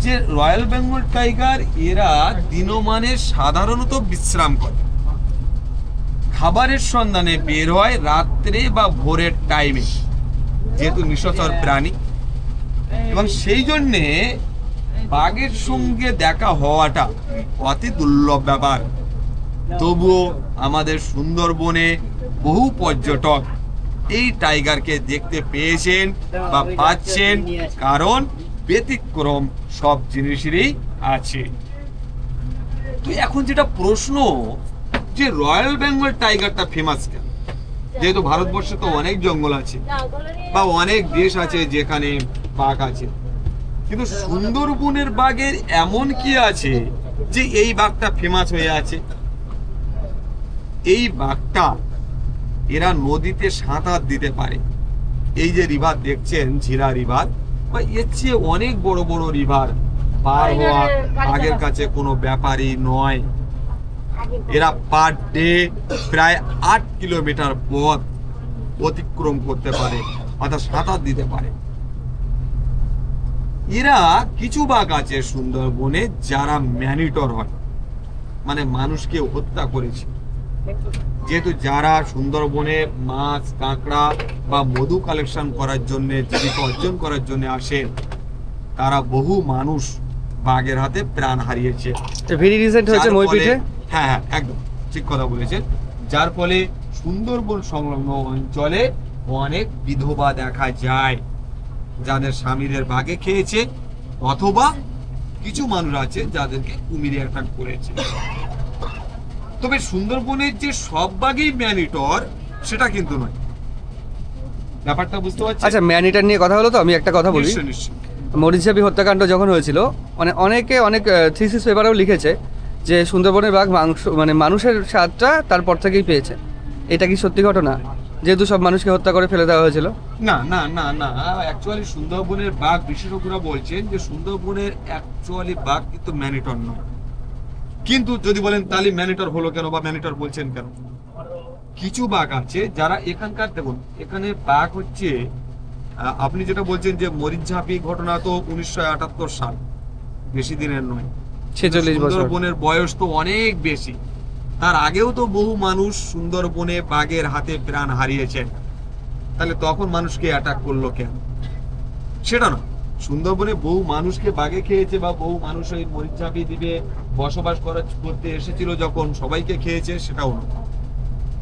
যে রয়্যাল বেঙ্গল টাইগার এরা দিনমানে সাধারণত বিশ্রাম করে, খাবারের সন্ধানে বের হয় রাত্রে বা ভোরের টাইমে, যেহেতু নিশাচর প্রাণী, এবং সেই জন্যে বাঘের সঙ্গে দেখা হওয়াটা অতি দুর্লভ ব্যাপার। তবুও আমাদের সুন্দরবনে বহু পর্যটক এই টাইগারকে দেখতে পেয়েছেন বা পাচ্ছেন, কারণ ব্যতিক্রম সব জিনিসেরই আছে। তো এখন যেটা প্রশ্ন যে রয়্যাল বেঙ্গল টাইগারটা ফেমাস কেন? যেহেতু ভারতবর্ষে তো অনেক জঙ্গল আছে বা অনেক দেশ আছে যেখানে বাঘ আছে, কিন্তু সুন্দরবনের বাঘের এমন কি আছে যে এই বাঘটা ফেমাস হয়ে আছে? এই বাঘটা এরা নদীতে সাঁতার দিতে পারে। এই যে রিভার দেখছেন, ঝিরা রিভার বা এর চেয়ে অনেক বড় বড় রিভার পার হওয়া বাঘের কাছে কোনো ব্যাপারই নয়। এরা পার ডে প্রায় 8 কিলোমিটার পথ অতিক্রম করতে পারে, অর্থাৎ সাঁতার দিতে পারে। এরা কিছু বাঘ আছে সুন্দরবনে যারা ম্যানিটর হয়, মানে মানুষকে হত্যা করেছে। যেহেতু যারা সুন্দরবনে মাছ, কাঁকড়া বা মধু কালেকশন করার জন্য, জীবিকা অর্জন করার জন্য আসেন, তারা বহু মানুষ বাঘের হাতে প্রাণ হারিয়েছে। ভেরি রিসেন্ট হয়েছে মইপিঠে। হ্যাঁ, একদম ঠিক কথা বলেছেন। যার ফলে সুন্দরবন সংলগ্ন অঞ্চলে অনেক বিধবা দেখা যায়, যাদের স্বামীদের বাঘে খেয়েছে, অথবা কিছু মানুষ আছে যাদেরকে কুমিরে অ্যাটাক করেছে। তবে সুন্দরবনের যে সব বাঘই ম্যানিটর সেটা কিন্তু নয়, ব্যাপারটা বুঝতে পারছি। আচ্ছা, ম্যানিটার নিয়ে কথা হলো তো, আমি একটা কথা বলি। নিশ্চয়ই। মরিচঝাপি হত্যাকাণ্ড যখন হয়েছিল, মানে অনেক থিসিস পেপারেও লিখেছে যে সুন্দরবনের বাঘ মাংস, মানে মানুষের স্বাদটা তারপর থেকেই পেয়েছে। এটা কি সত্যি ঘটনা, যেহেতু সব মানুষকে হত্যা করে ফেলে দেওয়া হয়েছিল? না না না না, অ্যাকচুয়ালি সুন্দরবনের বাঘ, বিশেষজ্ঞরা বলছেন যে সুন্দরবনের অ্যাকচুয়ালি বাঘ কিন্তু ম্যানিটর নয়। কিন্তু যদি বলেন তাহলে ম্যানিটর হলো কেন বা ম্যানিটর বলছেন কেন? কিছু বাঘ আছে যারা এখানকার, দেখুন এখানে বাঘ হচ্ছে, আপনি যেটা বলছেন যে মরিচঝাপি ঘটনা তো 1978 সাল, বেশি দিনের নয়, 46 বছর। সুন্দরবনের বয়স তো অনেক বেশি। তার আগেও তো বহু মানুষ সুন্দরবনে বাঘের হাতে প্রাণ হারিয়েছেন, তাহলে তখন মানুষকে অ্যাটাক করলো কেন? সেটা না, সুন্দরবনে বহু মানুষকে বাঘে খেয়েছে বা বহু মানুষ ওই মরিচঝাপি দ্বীপে বসবাস করতে এসেছিল, যখন সবাইকে খেয়েছে সেটাও না।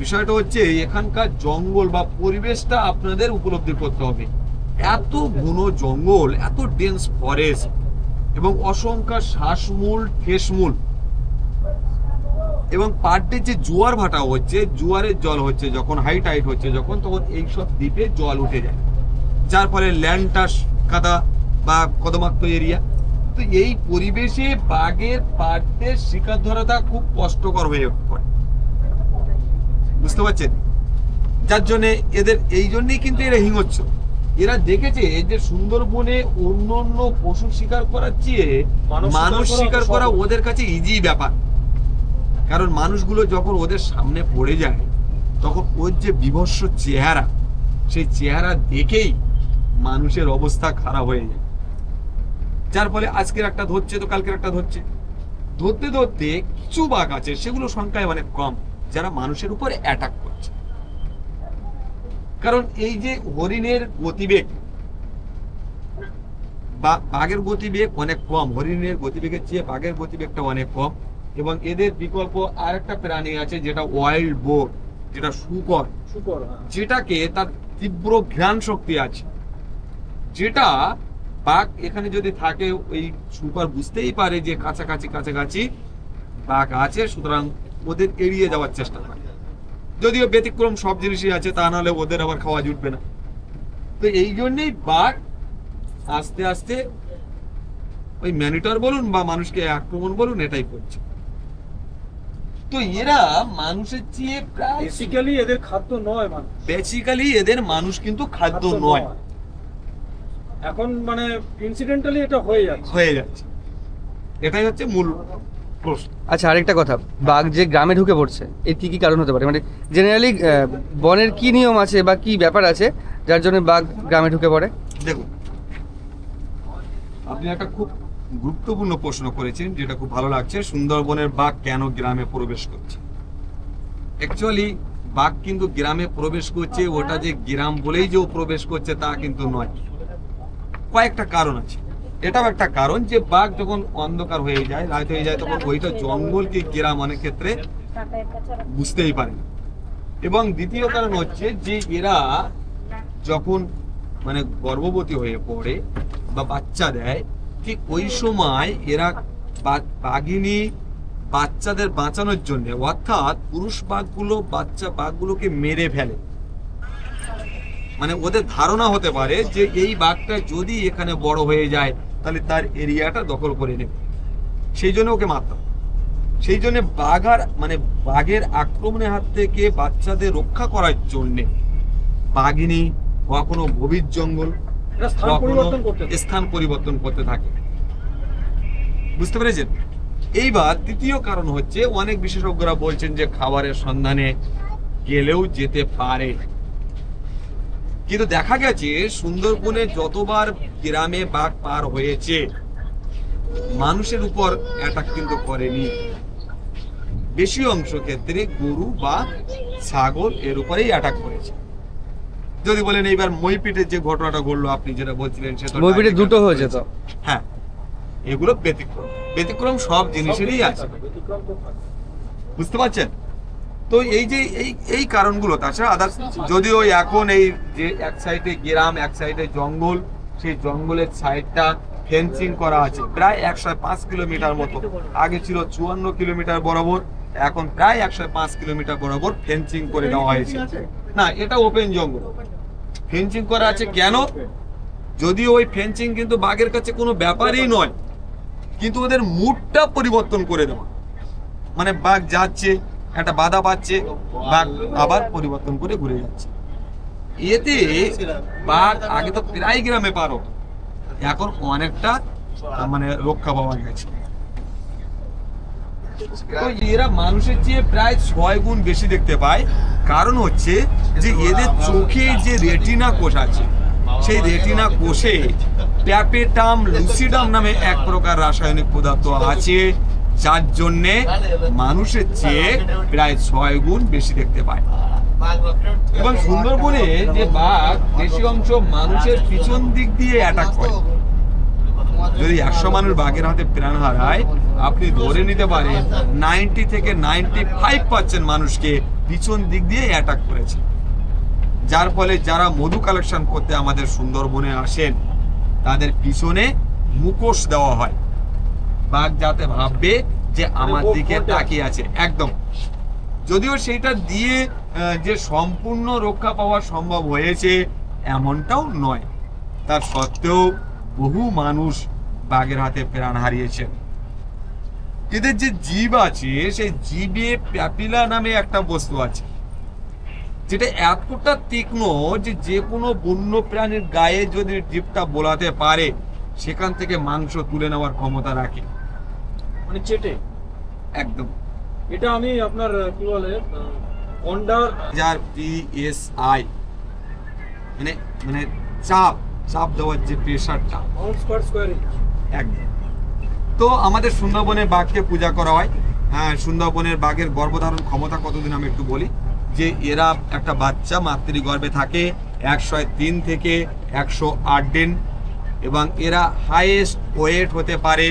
বিষয়টা হচ্ছে এখানকার জঙ্গল বা পরিবেশটা আপনাদের উপলব্ধি করতে হবে। এত ঘন জঙ্গল, এত ডেন্স ফরেস্ট এবং অসংখ্য শ্বাসমূল, ঠেসমূল, এবং পার ডে যে জোয়ার ভাটা হচ্ছে, জোয়ারের জল হচ্ছে যখন, হাই টাইড হচ্ছে যখন, তখন এইসব দ্বীপে জল উঠে যায়, যার ফলে ল্যান্ডটা কাদা বা কদমাক্ত এরিয়া। তো এই পরিবেশে বাঘের পার ডে শিকার ধরাটা খুব কষ্টকর হয়ে পড়ে, বুঝতে পারছেন? যার জন্যে এদের, এই জন্যই কিন্তু এরা হিংস্র। এরা দেখেছে যে সুন্দরবনে অন্য পশু শিকার করার চেয়ে মানুষ শিকার করা ওদের কাছে ইজি ব্যাপার। কারণ মানুষগুলো যখন ওদের সামনে পড়ে যায়, তখন ওর যে বিভৎস চেহারা, সেই চেহারা দেখেই মানুষের অবস্থা খারাপ হয়ে যায়, যার ফলে আজকের একটা ধরছে তো কালকের একটা ধরছে, ধরতে ধরতে কিছু বাঘ আছে সেগুলো সংখ্যায় অনেক কম যারা মানুষের উপরে অ্যাটাক করছে। কারণ এই যে হরিণের গতিবেগ বা বাঘের গতিবেগ অনেক কম, হরিণের গতিবেগের চেয়ে বাঘের গতিবেগটা অনেক কম, এবং এদের বিকল্প আরেকটা প্রাণী আছে যেটা ওয়াইল্ড বোর, যেটা শূকর, যেটাকে তার তীব্র ঘ্রাণ শক্তি আছে, যেটা বাঘ এখানে যদি থাকে ওই শূকর বুঝতেই পারে যে কাছাকাছি কাছাকাছি বাঘ আছে, সুতরাং ওদের এড়িয়ে যাওয়ার চেষ্টা করে। যদিও ব্যতিক্রম সব জিনিসই আছে, তা নাহলে ওদের আবার খাওয়া জুটবে না। তো এই জন্যই বাঘ আস্তে আস্তে ওই ম্যানিটর বলুন বা মানুষকে আক্রমণ বলুন এটাই করছে। তো এরা মানুষের চেয়ে প্রায় বেসিক্যালি এদের খাদ্য নয় মানুষ, বেসিক্যালি এদের মানুষ কিন্তু খাদ্য নয়, এখন মানে ইনসিডেন্টালি এটা হয়ে যাচ্ছে। এটাই হচ্ছে মূল প্রশ্ন। আচ্ছা, আরেকটা কথা, বাঘ যে গ্রামে ঢুকে পড়ছে এর কি কি কারণ হতে পারে? মানে জেনারেলি বনের কি নিয়ম আছে বা কি ব্যাপার আছে যার জন্য বাঘ গ্রামে ঢুকে পড়ে? দেখুন, আপনি একটা খুব গুরুত্বপূর্ণ প্রশ্ন করেছেন, যেটা খুব ভালো লাগছে। সুন্দরবনের বাঘ কেন গ্রামে প্রবেশ করছে? অ্যাকচুয়ালি বাঘ কিন্তু গ্রামে প্রবেশ করছে, ওটা যে গ্রাম বলেই যে ও প্রবেশ করছে তা কিন্তু নয়। কয়েকটা কারণ আছে। এটাও একটা কারণ যে বাঘ যখন অন্ধকার হয়ে যায়, রাত হয়ে যায়, তখন ওইটা জঙ্গলকে গ্রাম অনেক ক্ষেত্রে বুঝতেই পারে না। এবং দ্বিতীয় কারণ হচ্ছে যে এরা যখন মানে গর্ভবতী হয়ে পড়ে বা বাচ্চা দেয়, ঠিক ওই সময় এরা বাঘিনী বাচ্চাদের বাঁচানোর জন্য, অর্থাৎ পুরুষ বাঘগুলো বাচ্চা বাঘগুলোকে মেরে ফেলে। মানে ওদের ধারণা হতে পারে যে এই বাঘটা যদি এখানে বড় হয়ে যায় তাহলে তার এরিয়াটা দখল করে নেবে, সেই জন্য ওকে মারতাম। সেই জন্য বাঘের আক্রমণের হাত থেকে বাচ্চাদের রক্ষা করার জন্যে বাঘিনী কখনো গভীর জঙ্গল, স্থান পরিবর্তন করতে থাকে। বুঝতে পেরেছেন? এইবার তৃতীয় কারণ হচ্ছে, অনেক বিশেষজ্ঞরা বলছেন যে খাবারের সন্ধানে গেলেও যেতে পারে, কিন্তু দেখা গেছে সুন্দরবনে যতবার গ্রামে বাঘ পার হয়েছে মানুষের উপর অ্যাটাক কিন্তু করেনি। বেশি অংশ ক্ষেত্রে গরু বা ছাগল এর উপরেই অ্যাটাক করেছে। যদি বলেন এইবার মইপিটের যে ঘটনাটা ঘটলো, আপনি যেটা বলছিলেন সেটা মইপিটে দুটো হয়েছে তো। হ্যাঁ, এগুলো ব্যতিক্রম সব জিনিসেরই আছে, বুঝতে পারছেন? তো এই যে এই কারণগুলো, তাছাড়া আদার্স, যদিও এখন এই যে এক সাইডে গ্রাম এক সাইডে জঙ্গল, সেই জঙ্গলের সাইডটা ফেন্সিং করা আছে প্রায় 105 কিলোমিটার মতো। আগে ছিল 54 কিলোমিটার বরাবর, এখন প্রায় 105 কিলোমিটার বরাবর ফেন্সিং করে দেওয়া হয়েছে। না, এটা ওপেন জঙ্গল, ফেন্সিং করা আছে। কেন? যদিও ওই ফেন্সিং কিন্তু বাঘের কাছে কোনো ব্যাপারই নয়, কিন্তু ওদের মুডটা পরিবর্তন করে দেওয়া। মানে বাঘ যাচ্ছে, একটা বাধা পাচ্ছে, বাঘ আবার পরিবর্তন করে ঘুরে যাচ্ছে। এতে বাঘ আগে তো প্রায় গ্রামে পার হতো, এখন অনেকটা মানে রক্ষা পাওয়া গেছে। তো এরা মানুষের চেয়ে প্রায় 6 গুণ বেশি দেখতে পায়। কারণ হচ্ছে যে এদের চোখে যে রেটিনা কোষ আছে, সেই রেটিনা কোষে ট্যাপেটাম লুসিডাম নামে এক প্রকার রাসায়নিক পদার্থ আছে, যার জন্যে মানুষের চেয়ে প্রায় 6 গুণ বেশি দেখতে পায়। এবং সুন্দরবনে যে বাঘ বেশি অংশ মানুষের পিছন দিক দিয়ে অ্যাটাক করে। যদি 100 মানুষ বাঘের হাতে প্রাণ হারায়, আপনি ধরে নিতে পারেন 90 থেকে 95% মানুষকে পিছন দিক দিয়ে অ্যাটাক করেছে। যার ফলে যারা মধু কালেকশন করতে আমাদের সুন্দরবনে আসেন, তাদের পিছনে মুখোশ দেওয়া হয়, বাঘ যাতে ভাববে যে আমার দিকে তাকিয়ে আছে। একদম, যদিও সেইটা দিয়ে যে সম্পূর্ণ রক্ষা পাওয়া সম্ভব হয়েছে এমনটাও নয়, তার সত্ত্বেও বহু মানুষ বাঘের হাতে প্রাণ হারিয়েছেন। এদের যে জীব আছে, সেই জীবে প্যাপিলা নামে একটা বস্তু আছে, যেটা এতটা তীক্ষ্ণ যে যে কোনো বন্য প্রাণীর গায়ে যদি জীবটা বোলাতে পারে, সেখান থেকে মাংস তুলে নেওয়ার ক্ষমতা রাখে, মানে চেটে। একদম। এটা আমি আপনার কি বলে কন্ডার যার PSI মানে মানে চাপ দেওয়ার যে প্রেশারটা একদম। তো আমাদের সুন্দরবনে বাঘকে পূজা করা হয়। হ্যাঁ, সুন্দরবনের বাঘের গর্ভধারণ ক্ষমতা কতদিন আমি একটু বলি, যে এরা একটা বাচ্চা মাতৃগর্ভে থাকে 103 থেকে 108 দিন, এবং এরা হাইয়েস্ট ওয়েট হতে পারে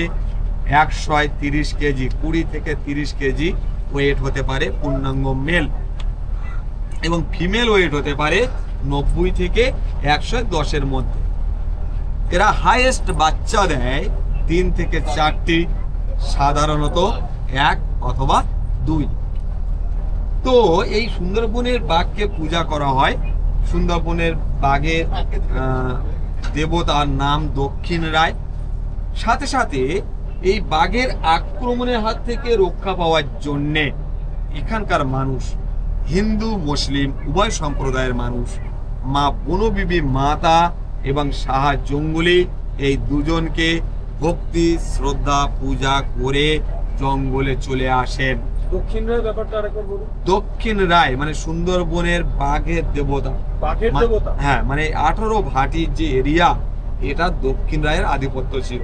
130 কেজি, 20 থেকে 30 কেজি ওয়েট হতে পারে পূর্ণাঙ্গ মেল, এবং ফিমেল ওয়েট হতে পারে 90 থেকে 110-এর মধ্যে। এরা হাইয়েস্ট বাচ্চা দেয় 3 থেকে 4টি, সাধারণত 1 অথবা 2। তো এই সুন্দরবনের বাঘকে পূজা করা হয়। সুন্দরবনের বাঘের দেবতার নাম দক্ষিণ রায়। সাথে সাথে এই বাঘের আক্রমণের হাত থেকে রক্ষা পাওয়ার জন্যে এখানকার মানুষ, হিন্দু মুসলিম উভয় সম্প্রদায়ের মানুষ, মা বনবিবি মাতা এবং সাহা জঙ্গলি, এই দুজনকে ভক্তি শ্রদ্ধা পূজা করে জঙ্গলে চলে আসেন। দক্ষিণ রায় ব্যাপারটা আরেকবার বলুন। দক্ষিণ রায় মানে সুন্দরবনের বাঘের দেবতা। বাঘের দেবতা? হ্যাঁ, মানে 18 ভাটির যে এরিয়া, এটা দক্ষিণ রায়ের আধিপত্য ছিল।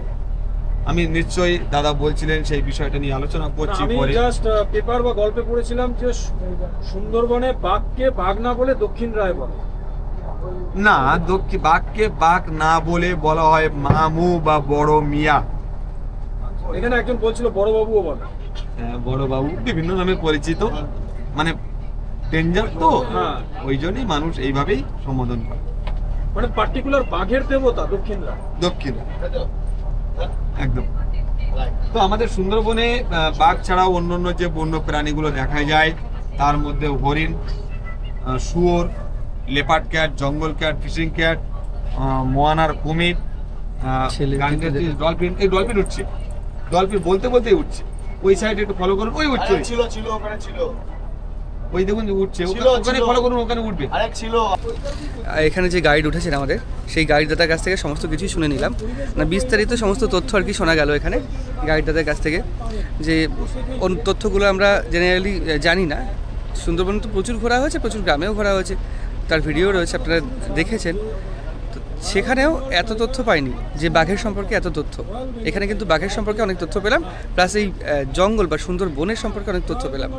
আমি নিশ্চয়ই দাদা বলছিলেন সেই বিষয়টা নিয়ে আলোচনা করছি আমি পরে। জাস্ট পেপার বা গল্পে পড়েছিলাম যে সুন্দরবনে বাঘকে বাঘ না বলে দক্ষিণ রায় বলে। না, বাঘকে বাঘ না বলে বলা হয় মামু বা বড় মিয়া। এখানে একজন বলছিল বড় বাবুও বলে। হ্যাঁ, বড় বাবু বিভিন্ন নামে পরিচিত, মানে ডেঞ্জার তো, ওই জন্যই মানুষ এইভাবেই সম্বোধন করে। মানে পার্টিকুলার বাঘের দেবতা দক্ষিণ রায়। দক্ষিণ একদম। তো আমাদের সুন্দরবনে বাঘ ছাড়াও অন্যান্য যে বন্য প্রাণীগুলো দেখা যায়, তার মধ্যে হরিণ, শুয়োর, লেপার্ড ক্যাট, জঙ্গল ক্যাট, ফিশিং ক্যাট, মোয়ানার কুমির, ডলফিন। এই ডলফিন উঠছে, ডলফিন বলতে বলতেই উঠছে। ওই সাইডে একটু ফলো করুন, ওই উঠছে, ওই দেখুন উঠছে, ওখানে ফলো করুন, ওখানে উঠবে। এখানে যে গাইড উঠেছেন আমাদের, সেই গাইড দাদার কাছ থেকে সমস্ত কিছুই শুনে নিলাম। না, বিস্তারিত সমস্ত তথ্য আর কি শোনা গেল এখানে গাইড দাদার কাছ থেকে, যে কোন তথ্যগুলো আমরা জেনারেলি জানি না। সুন্দরবন তো প্রচুর ঘোরা হয়েছে, প্রচুর গ্রামেও ঘোরা হয়েছে, তার ভিডিও রয়েছে, আপনারা দেখেছেন। তো সেখানেও এত তথ্য পাইনি যে বাঘের সম্পর্কে এত তথ্য। এখানে কিন্তু বাঘের সম্পর্কে অনেক তথ্য পেলাম, প্লাস এই জঙ্গল বা সুন্দরবনের সম্পর্কে অনেক তথ্য পেলাম।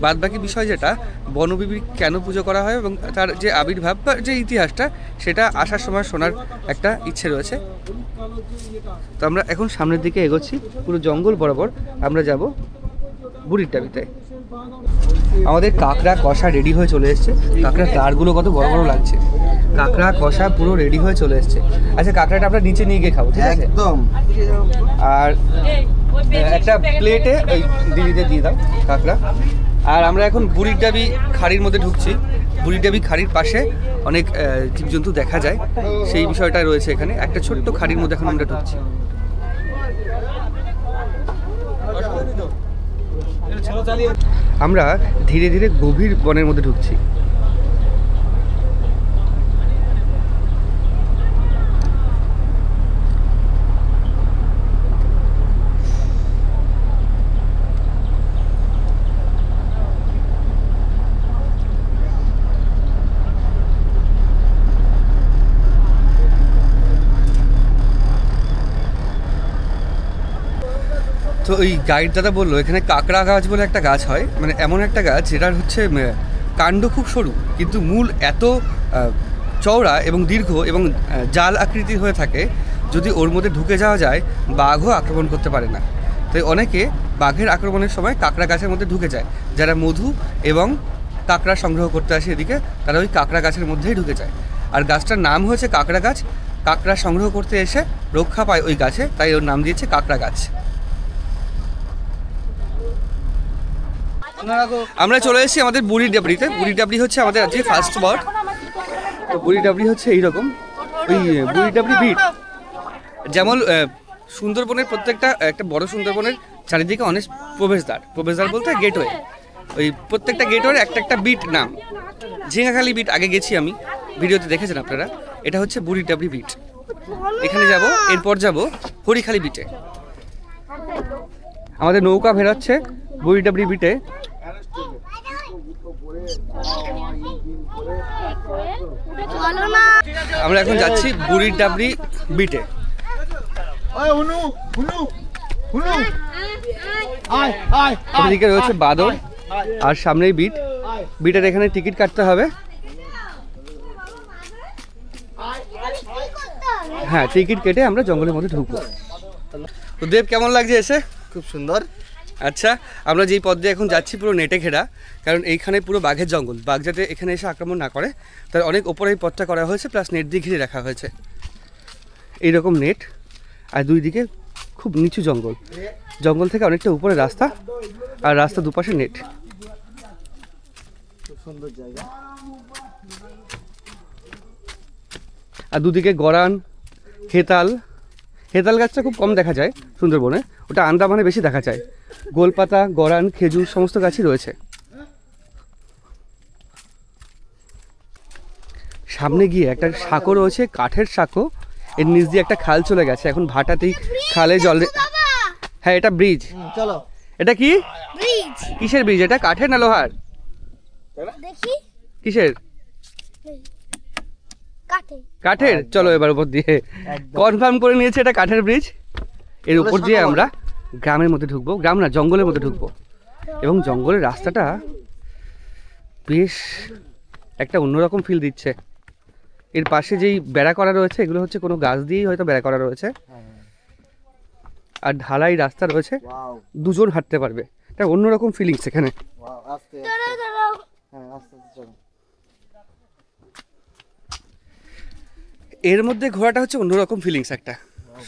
বাদ বাকি বিষয় যেটা বনবিবি কেন পুজো করা হয় এবং তার যে আবির্ভাব বা যে ইতিহাসটা, সেটা আসার সময় শোনার একটা ইচ্ছে রয়েছে। তো আমরা এখন সামনের দিকে এগোচ্ছি, পুরো জঙ্গল বরাবর আমরা যাব বুড়ির ডাবিতে। আমাদের কাঁকড়া কষা রেডি হয়ে চলে এসছে। কাঁকড়ার তারগুলো কত বড় বড় লাগছে। কাঁকড়া কষা পুরো রেডি হয়ে চলে এসছে। আচ্ছা, কাঁকড়াটা আমরা নিচে নিয়ে গিয়ে খাবো, ঠিক আছে? একদম। আর একটা প্লেটে ওই দিদিদের দিয়ে দাও কাঁকড়া। আর আমরা এখন বুড়ির ডাবি খাড়ির মধ্যে ঢুকছি। বুড়ির ডাবি খাড়ির পাশে অনেক জীবজন্তু দেখা যায়, সেই বিষয়টা রয়েছে এখানে। একটা ছোট্ট খাড়ির মধ্যে এখন আমরা ঢুকছি। আমরা ধীরে ধীরে গভীর বনের মধ্যে ঢুকছি। তো ওই গাইড দাদা বললো এখানে কাঁকড়া গাছ বলে একটা গাছ হয়, মানে এমন একটা গাছ যেটার হচ্ছে কাণ্ড খুব সরু কিন্তু মূল এত চওড়া এবং দীর্ঘ এবং জাল আকৃতির হয়ে থাকে, যদি ওর মধ্যে ঢুকে যাওয়া যায় বাঘও আক্রমণ করতে পারে না। তাই অনেকে বাঘের আক্রমণের সময় কাঁকড়া গাছের মধ্যে ঢুকে যায়। যারা মধু এবং কাঁকড়া সংগ্রহ করতে আসে এদিকে, তারা ওই কাঁকড়া গাছের মধ্যেই ঢুকে যায়। আর গাছটার নাম হয়েছে কাঁকড়া গাছ। কাঁকড়া সংগ্রহ করতে এসে রক্ষা পায় ওই গাছে, তাই ওর নাম দিয়েছে কাঁকড়া গাছ। আমরা চলে এসেছি আমাদের বুড়ির ডাবড়িতে। বুড়ির ডাবড়ি হচ্ছে আমাদের আজকে ফার্স্ট স্পট। তো বুড়ির ডাবড়ি হচ্ছে এইরকম, ওই বুড়ির ডাবড়ি বিট। যেমন সুন্দরবনের প্রত্যেকটা একটা বড় সুন্দরবনের চারিদিকে অনেক প্রবেশদ্বার বলতে গেটওয়ে, ওই প্রত্যেকটা গেটওয়ের একটা একটা বিট নাম। ঝিঙাখালি বিট আগে গেছি আমি, ভিডিওতে দেখেছেন আপনারা। এটা হচ্ছে বুড়ির ডাবড়ি বিট। এখানে যাব, এরপর যাব হরিখালি বিটে। আমাদের নৌকা বেরোচ্ছে বুড়ির ডাবড়ি বিটে। বলো না। আমরা এখন যাচ্ছি বুড়ির ডাবরি বিটে। এদিকে রয়েছে বাদর আর সামনেই বিট। বিটের এখানে টিকিট কাটতে হবে। হ্যাঁ, টিকিট কেটে আমরা জঙ্গলের মধ্যে ঢুকবো। তো দেব, কেমন লাগছে এসে? খুব সুন্দর। আচ্ছা, আমরা যেই পথ দিয়ে এখন যাচ্ছি পুরো নেটে ঘেরা, কারণ এইখানে পুরো বাঘের জঙ্গল। বাঘ যাতে এখানে এসে আক্রমণ না করে তার অনেক ওপরে এই পথটা করা হয়েছে, প্লাস নেট দিয়ে ঘিরে রাখা হয়েছে। এইরকম নেট, আর দুই দিকে খুব নিচু জঙ্গল, জঙ্গল থেকে অনেকটা উপরে রাস্তা, আর রাস্তা দুপাশে নেট। খুব সুন্দর জায়গা। আর দুদিকে গরান, হেতাল। হেতাল গাছটা খুব কম দেখা যায় সুন্দরবনে, ওটা আন্দামানে বেশি দেখা যায়। গোলপাতা, গরান, খেজুর সমস্ত গাছই রয়েছে। সামনে গিয়ে একটা সাঁকো রয়েছে, কাঠের সাঁকো। এর নিচ দিয়ে একটা খাল চলে গেছে, এখন ভাটাতেই খালে জল। হ্যাঁ, এটা ব্রিজ। চলো। এটা কি ব্রিজ কিসের ব্রিজ? এটা কাঠের না লোহার? দেখি কিসের? কাটে। কাঠের। চলো এবার উপর দিয়ে কনফার্ম করে নিয়েছে এটা কাঠের ব্রিজ। এর উপর দিয়ে আমরা গ্রামের মধ্যে ঢুকবো, গ্রাম না জঙ্গলের মধ্যে ঢুকবো। এবং জঙ্গলের রাস্তাটা বেশ একটা অন্যরকম ফিল দিচ্ছে। এর পাশে যেই বেড়া করা রয়েছে এগুলো হচ্ছে কোনো গাছ দিয়েই হয়তো বেড়া করা রয়েছে। আর ঢালাই রাস্তা রয়েছে, দুজন হাঁটতে পারবে। এটা অন্যরকম ফিলিংস এখানে। আস্তে হ্যাঁ, আস্তে চলো। এর মধ্যে ঘোরাটা হচ্ছে অন্যরকম ফিলিংস একটা।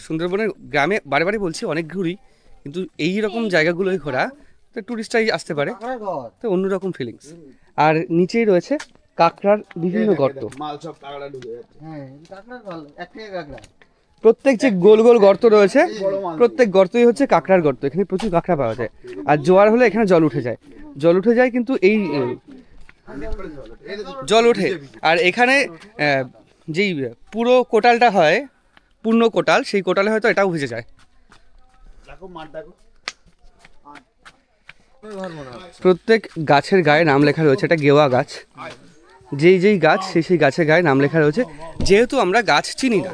সুন্দরবনের গ্রামে বারে বারে বলছি অনেক ঘুরি, কিন্তু এই রকম জায়গাগুলোই ঘোরা তো টুরিস্টরাই আসতে পারে, তো অন্যরকম ফিলিংস। আর নিচেই রয়েছে কাঁকড়ার বিভিন্ন গর্ত। প্রত্যেক যে গোল গোল গর্ত রয়েছে, প্রত্যেক গর্তই হচ্ছে কাঁকড়ার গর্ত। এখানে প্রচুর কাঁকড়া পাওয়া যায়। আর জোয়ার হলে এখানে জল উঠে যায়, জল উঠে যায়, কিন্তু এই জল ওঠে। আর এখানে যেই পুরো কোটালটা হয়, পূর্ণ কোটাল, সেই কোটালে হয়তো এটাও ভেসে যায়। প্রত্যেক গাছের গায়ে নাম লেখা রয়েছে। এটা গেওয়া গাছ, যেই যেই গাছ সেই গাছের গায়ে নাম লেখা রয়েছে। যেহেতু আমরা গাছ চিনি না,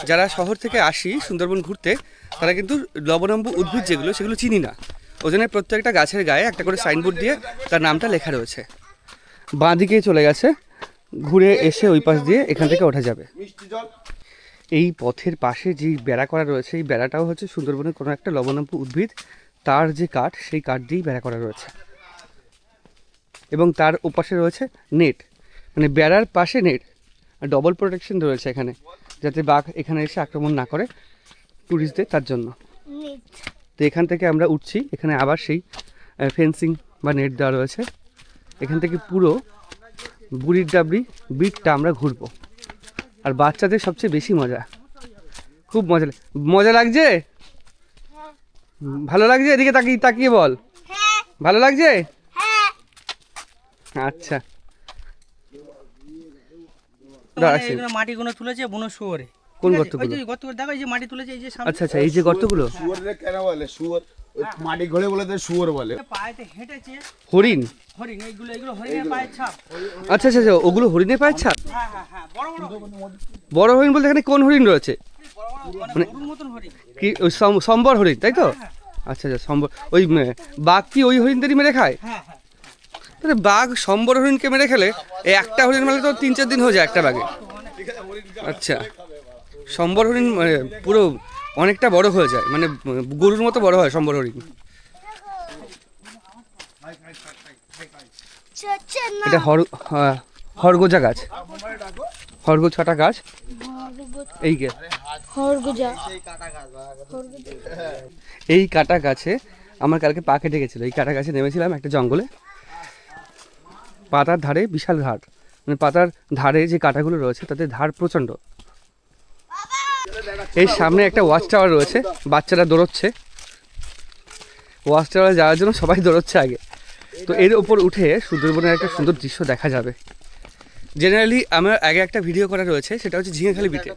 যারা শহর থেকে আসি সুন্দরবন ঘুরতে, তারা কিন্তু লবণাম্বু উদ্ভিদ যেগুলো সেগুলো চিনি না। ওই জন্য প্রত্যেকটা গাছের গায়ে একটা করে সাইনবোর্ড দিয়ে তার নামটা লেখা রয়েছে। বাঁ দিকেই চলে গেছে, ঘুরে এসে ওই পাশ দিয়ে এখান থেকে ওঠা যাবে। এই পথের পাশে যে বেড়া করা রয়েছে, এই বেড়াটাও হচ্ছে সুন্দরবনের কোনো একটা লবণাম্বু উদ্ভিদ, তার যে কাঠ সেই কাঠ দিয়েই বেড়া করা রয়েছে। এবং তার ওপাশে রয়েছে নেট, মানে বেড়ার পাশে নেট, ডবল প্রোটেকশন রয়েছে এখানে, যাতে বাঘ এখানে এসে আক্রমণ না করে টুরিস্টদের, তার জন্য। তো এখান থেকে আমরা উঠছি, এখানে আবার সেই ফেন্সিং বা নেট দেওয়া রয়েছে। এখান থেকে পুরো বুড়ির ডাবরি বিটটা আমরা ঘুরবো। আর বাচ্চাদের সবচেয়ে বেশি মজা, খুব মজা লাগছে। ভালো লাগছে? এদিকে তাকিয়ে তাকিয়ে বল, ভালো লাগছে? আচ্ছা, মাটিগুলো তুলেছে বুনো শুয়োরে। কোন গর্তগুলো? গর্তগুলো দেখো, এই যে মাটি তুলেছে, এই যে আচ্ছা আচ্ছা, এই যে গর্তগুলো। শুয়োরে কেন বলে? শুয়োর মাটি ঘোরে বলে তো শুয়োর বলে। পায়েতে হেঁটেছে হরিণ। হরিণ, এগুলো হরিণের পায়ের ছাপ। আচ্ছা আচ্ছা, ওগুলো হরিণের পায়ের ছাপ? হ্যাঁ হ্যাঁ হ্যাঁ, বড় বড় হরিণ বলতে এখানে কোন হরিণ রয়েছে? মানে গরুর মতন হরিণ। কি ওই সম্বর হরিণ, তাই তো? আচ্ছা আচ্ছা, সম্বর। ওই বাঘ কি ওই হরিণদেরই মেরে খায়? হ্যাঁ হ্যাঁ, তাহলে বাঘ সম্বর হরিণকে মেরে খেলে এই একটা হরিণ মেলে তো 3-4 দিন হয়ে যায় একটা বাঘে। আচ্ছা, সম্বর হরিণ পুরো অনেকটা বড় হয়ে যায়, মানে গরুর মতো বড় হয় সম্বর হরিণ। এটা হরগোজা গাছ, হরগোছাটা গাছ। এই এই কাটা গাছে আমার কালকে পা কেটে গেছিল। এই কাটা গাছে নেমেছিলাম একটা জঙ্গলে, পাতার ধারে বিশাল ধার, মানে পাতার ধারে যে কাটাগুলো রয়েছে তাদের ধার প্রচণ্ড। এর সামনে একটা ওয়াচ টাওয়ার রয়েছে, বাচ্চারা দৌড়চ্ছে। ওয়াচ টাওয়ারে যাওয়ার জন্য সবাই দৌড়চ্ছে আগে। তো এর ওপর উঠে সুন্দরবনের একটা সুন্দর দৃশ্য দেখা যাবে। জেনারেলি আমার আগে একটা ভিডিও করা রয়েছে, সেটা হচ্ছে ঝিঙেখালি বিটে।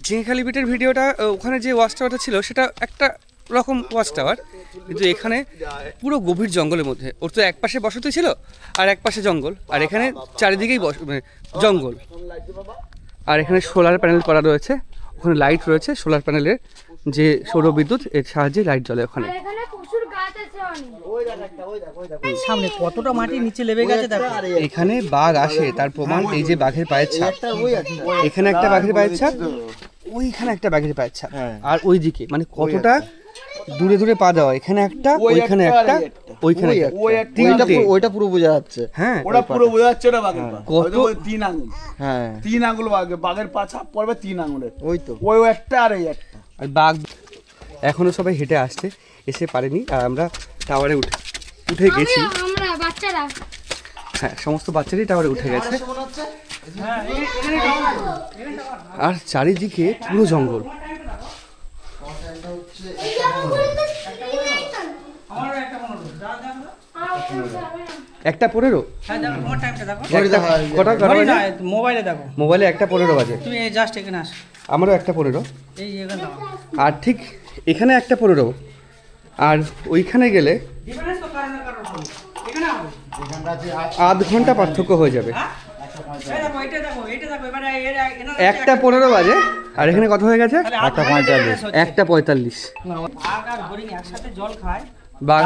ঝিঙেখালি বিটের ভিডিওটা, ওখানে যে ওয়াচ টাওয়ারটা ছিল সেটা একটা রকম ওয়াচ টাওয়ার, কিন্তু এখানে পুরো গভীর জঙ্গলের মধ্যে। ওর তো এক পাশে বসতি ছিল আর এক পাশে জঙ্গল, আর এখানে চারিদিকেই জঙ্গল। আর এখানে সোলার প্যানেল করা রয়েছে, ওখানে লাইট রয়েছে, সোলার প্যানেলের যে সৌরবিদ্যুৎ এর সাহায্যে লাইট জ্বলে ওখানে। সামনে কতটা মাটি নিচে লেবে গেছে দেখো। এখানে বাঘ আসে তার প্রমাণ এই যে বাঘের পায়ের ছাপ, এখানে একটা বাঘের পায়ের ছাপ, ওইখানে একটা বাঘের পায়ের ছাপ, আর ওইদিকে মানে কতটা দূরে দূরে পা দেওয়া, এখানে একটা, ওইখানে একটা, ওইখানে ওইটা পুরো বোঝা যাচ্ছে। হ্যাঁ ওটা পুরো বোঝা যাচ্ছে ওটা বাঘের পা। কত 3 আঙুল, হ্যাঁ 3 আঙুল বাঘের পা ছাপ পড়বে 3 আঙুলের। ওই তো ওই একটা আর এই একটা। আর বাঘ এখনো সবাই হেঁটে আসছে, এসে পারেনি। আর আমরা টাওয়ারে উঠে গেছি, আমরা বাচ্চারা হ্যাঁ সমস্ত বাচ্চারাই টাওয়ারে উঠে গেছে। আর চারিদিকে পুরো জঙ্গল। একটা 15 কটা মোবাইলে দেখো, মোবাইলে 1:15 বাজে। তুমি জাস্ট এখানে আসো, আমারও 1:15। এই এখানে দাও। আর ঠিক এখানে 1:15, আর ওইখানে গেলে আধ ঘন্টা পার্থক্য হয়ে যাবে। 1:15 বাজে আর এখানে কত হয়ে গেছে? 1:45। বাঘ আর হরিণ একসাথে জল খায়, বাঘ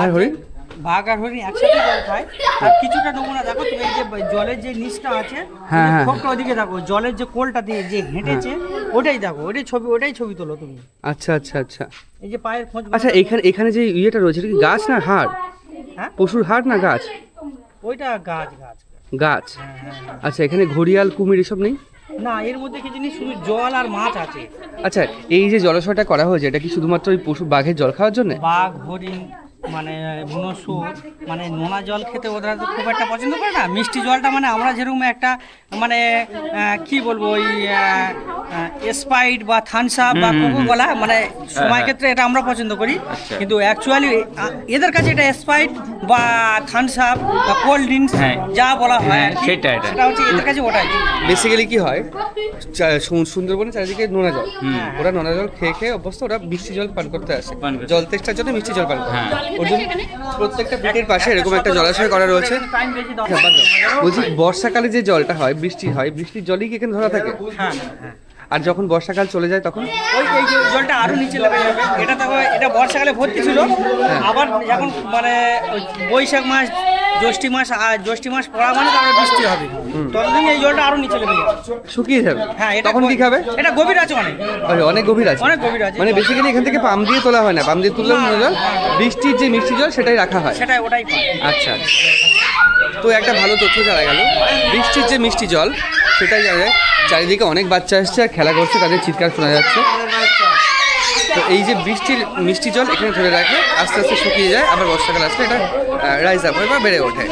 আর হরিণ একসাথে জল খায়। আর কিছুটা নমুনা দেখো তুমি, এই যে জলের যে নিচটা আছে, হ্যাঁ, হ্যাঁ। খোপটা ওইদিকে দেখো, জলের যে কোলটা দিয়ে যে হেঁটেছে ওটাই দেখো, ওটাই ছবি তোলো তুমি। আচ্ছা আচ্ছা আচ্ছা এই যে পায়ের খোঁজ। আচ্ছা এখানে যে ইয়েটা রয়েছে এটা কি গাছ না হাড়? হ্যাঁ পশুর হাড় না গাছ? ওইটা গাছ গাছ গাছ। আচ্ছা এখানে ঘড়িয়াল কুমির এসব নেই? না, এর মধ্যে কি জিনিস শুধু জল আর মাছ আছে। আচ্ছা এই যে জলাশয়টা করা হয়েছে এটা কি শুধুমাত্র ওই পশু বাঘের জল খাওয়ার জন্য? বাঘ হরিণ মানে বুনো শুয়োর মানে নোনা জল খেতে ওরা তো খুব একটা পছন্দ করে না। মিষ্টি জলটা মানে আমরা যেরকম একটা মানে কি বলবো ওই স্প্রাইট বা থামস আপ বা কোকোকোলা মানে সময় ক্ষেত্রে এটা আমরা পছন্দ করি, কিন্তু অ্যাকচুয়ালি এদের কাছে এটা স্প্রাইট বা থামস আপ বা কোল্ড ড্রিঙ্কস যা বলা হয় সেটা হচ্ছে এদের কাছে ওটাই। বেসিক্যালি কি হয় সুন্দরবনে চারিদিকে নোনা জল, ওরা নোনা জল খেয়ে খেয়ে অভ্যস্ত, ওরা মিষ্টি জল পান করতে আসে, জল তেষ্টার জন্য মিষ্টি জল পান করে। ওর জন্য প্রত্যেকটা বিটের পাশে এরকম একটা জলাশয় করা রয়েছে। বলছি বর্ষাকালে যে জলটা হয় বৃষ্টি হয়, বৃষ্টির জলই কি এখানে ধরা থাকে? আর যখন বর্ষাকাল চলে যায় তখন ওই জলটা আরো নিচে লেগে যাবে। এটা দেখো, এটা বর্ষাকালে ভর্তি ছিল, আবার যখন মানে বৈশাখ মাস জ্যৈষ্ঠ মাস পড়া মানে তারপরে বৃষ্টি হবে, ততদিন এই জলটা আরো নিচে লেগে যাবে, শুকিয়ে যাবে। হ্যাঁ তখন কি খাবে? এটা গভীর আছে অনেক গভীর আছে, অনেক গভীর আছে। মানে বেসিক্যালি এখান থেকে পাম্প দিয়ে তোলা হয় না, পাম্প দিয়ে তুললেও নোনা জল, বৃষ্টির যে মিষ্টি জল সেটাই রাখা হয়। সেটাই ওটাই পায়। আচ্ছা তো একটা ভালো তথ্য জানা গেল, বৃষ্টির যে মিষ্টি জল সেটাই জানা যায়। চারিদিকে অনেক বাচ্চা আসছে আর খেলা করছে, তাদের চিৎকার শোনা যাচ্ছে। তো এই যে বৃষ্টির মিষ্টি জল এখানে ধরে রাখে, আস্তে আস্তে শুকিয়ে যায়, আবার বর্ষাকাল আসলে এটা রাইজ আপ হয় বা বেড়ে ওঠে।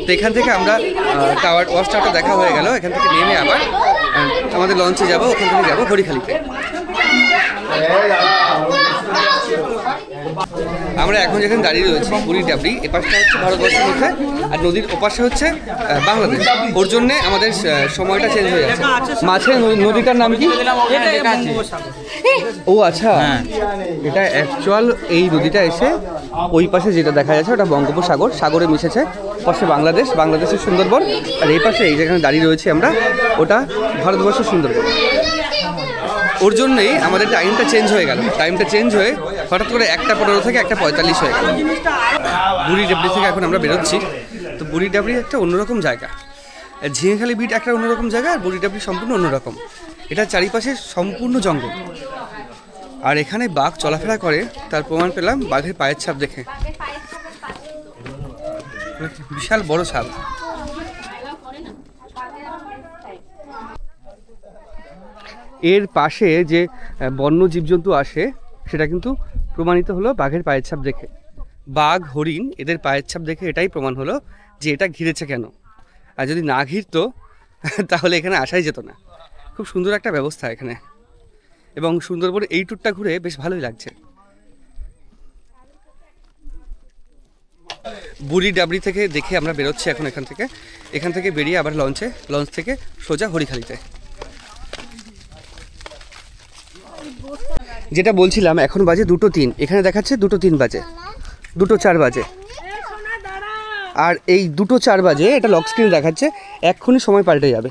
তো এখান থেকে আমরা টাওয়ার ওয়াচ টাওয়ারটা দেখা হয়ে গেল, এখান থেকে নেমে আবার আমাদের লঞ্চে যাব, ওখান থেকে যাবো হরিখালিতে। আমরা এখন যেখানে দাঁড়িয়ে রয়েছি বুড়ি ডাবরি, এপাশটা হচ্ছে ভারতবর্ষের মধ্যে আর নদীর ওপাশে হচ্ছে বাংলাদেশ, ওর জন্যে আমাদের সময়টা চেঞ্জ হয়ে যাচ্ছে। মাঝে নদীটার নাম কি? ও আচ্ছা, এটা অ্যাকচুয়াল এই নদীটা এসে ওই পাশে যেটা দেখা যাচ্ছে ওটা বঙ্গোপসাগর, সাগরে মিশেছে, পাশে বাংলাদেশ, বাংলাদেশের সুন্দরবন, আর এই পাশে এই যেখানে দাঁড়িয়ে রয়েছি আমরা ওটা ভারতবর্ষের সুন্দরবন। ওর জন্যই আমাদের টাইমটা চেঞ্জ হয়ে গেল, টাইমটা চেঞ্জ হয়ে হঠাৎ করে 1:15 থেকে 1:45 হয়ে গেল। বুড়ি ডাবরি থেকে এখন আমরা বেরোচ্ছি। তো বুড়ি ডাবরি একটা অন্যরকম জায়গা, ঝিঙেখালি বিট একটা অন্যরকম জায়গা, আর বুড়ি ডাবরি সম্পূর্ণ অন্যরকম। এটা চারিপাশে সম্পূর্ণ জঙ্গল, আর এখানে বাঘ চলাফেরা করে তার প্রমাণ পেলাম বাঘের পায়ের ছাপ দেখে, বিশাল বড় ছাপ। এর পাশে যে বন্য জীবজন্তু আসে সেটা কিন্তু প্রমাণিত হলো বাঘের পায়ের ছাপ দেখে। বাঘ হরিণ এদের পায়ের ছাপ দেখে এটাই প্রমাণ হলো যে এটা ঘিরেছে কেন, আর যদি না ঘিরতো তাহলে এখানে আসাই যেত না। খুব সুন্দর একটা ব্যবস্থা এখানে, এবং সুন্দরবনে এই ট্যুরটা ঘুরে বেশ ভালোই লাগছে। বুড়ি ডাবরি থেকে দেখে আমরা বেরোচ্ছি এখন এখান থেকে বেরিয়ে আবার লঞ্চ থেকে সোজা হরিখালিতে। যেটা বলছিলাম এখন বাজে 2:03, এখানে দেখাচ্ছে 2:03 বাজে, 2:04 বাজে। আর এই 2:04 বাজে এটা লক স্ক্রিন দেখাচ্ছে, এক্ষুনি সময় পাল্টে যাবে।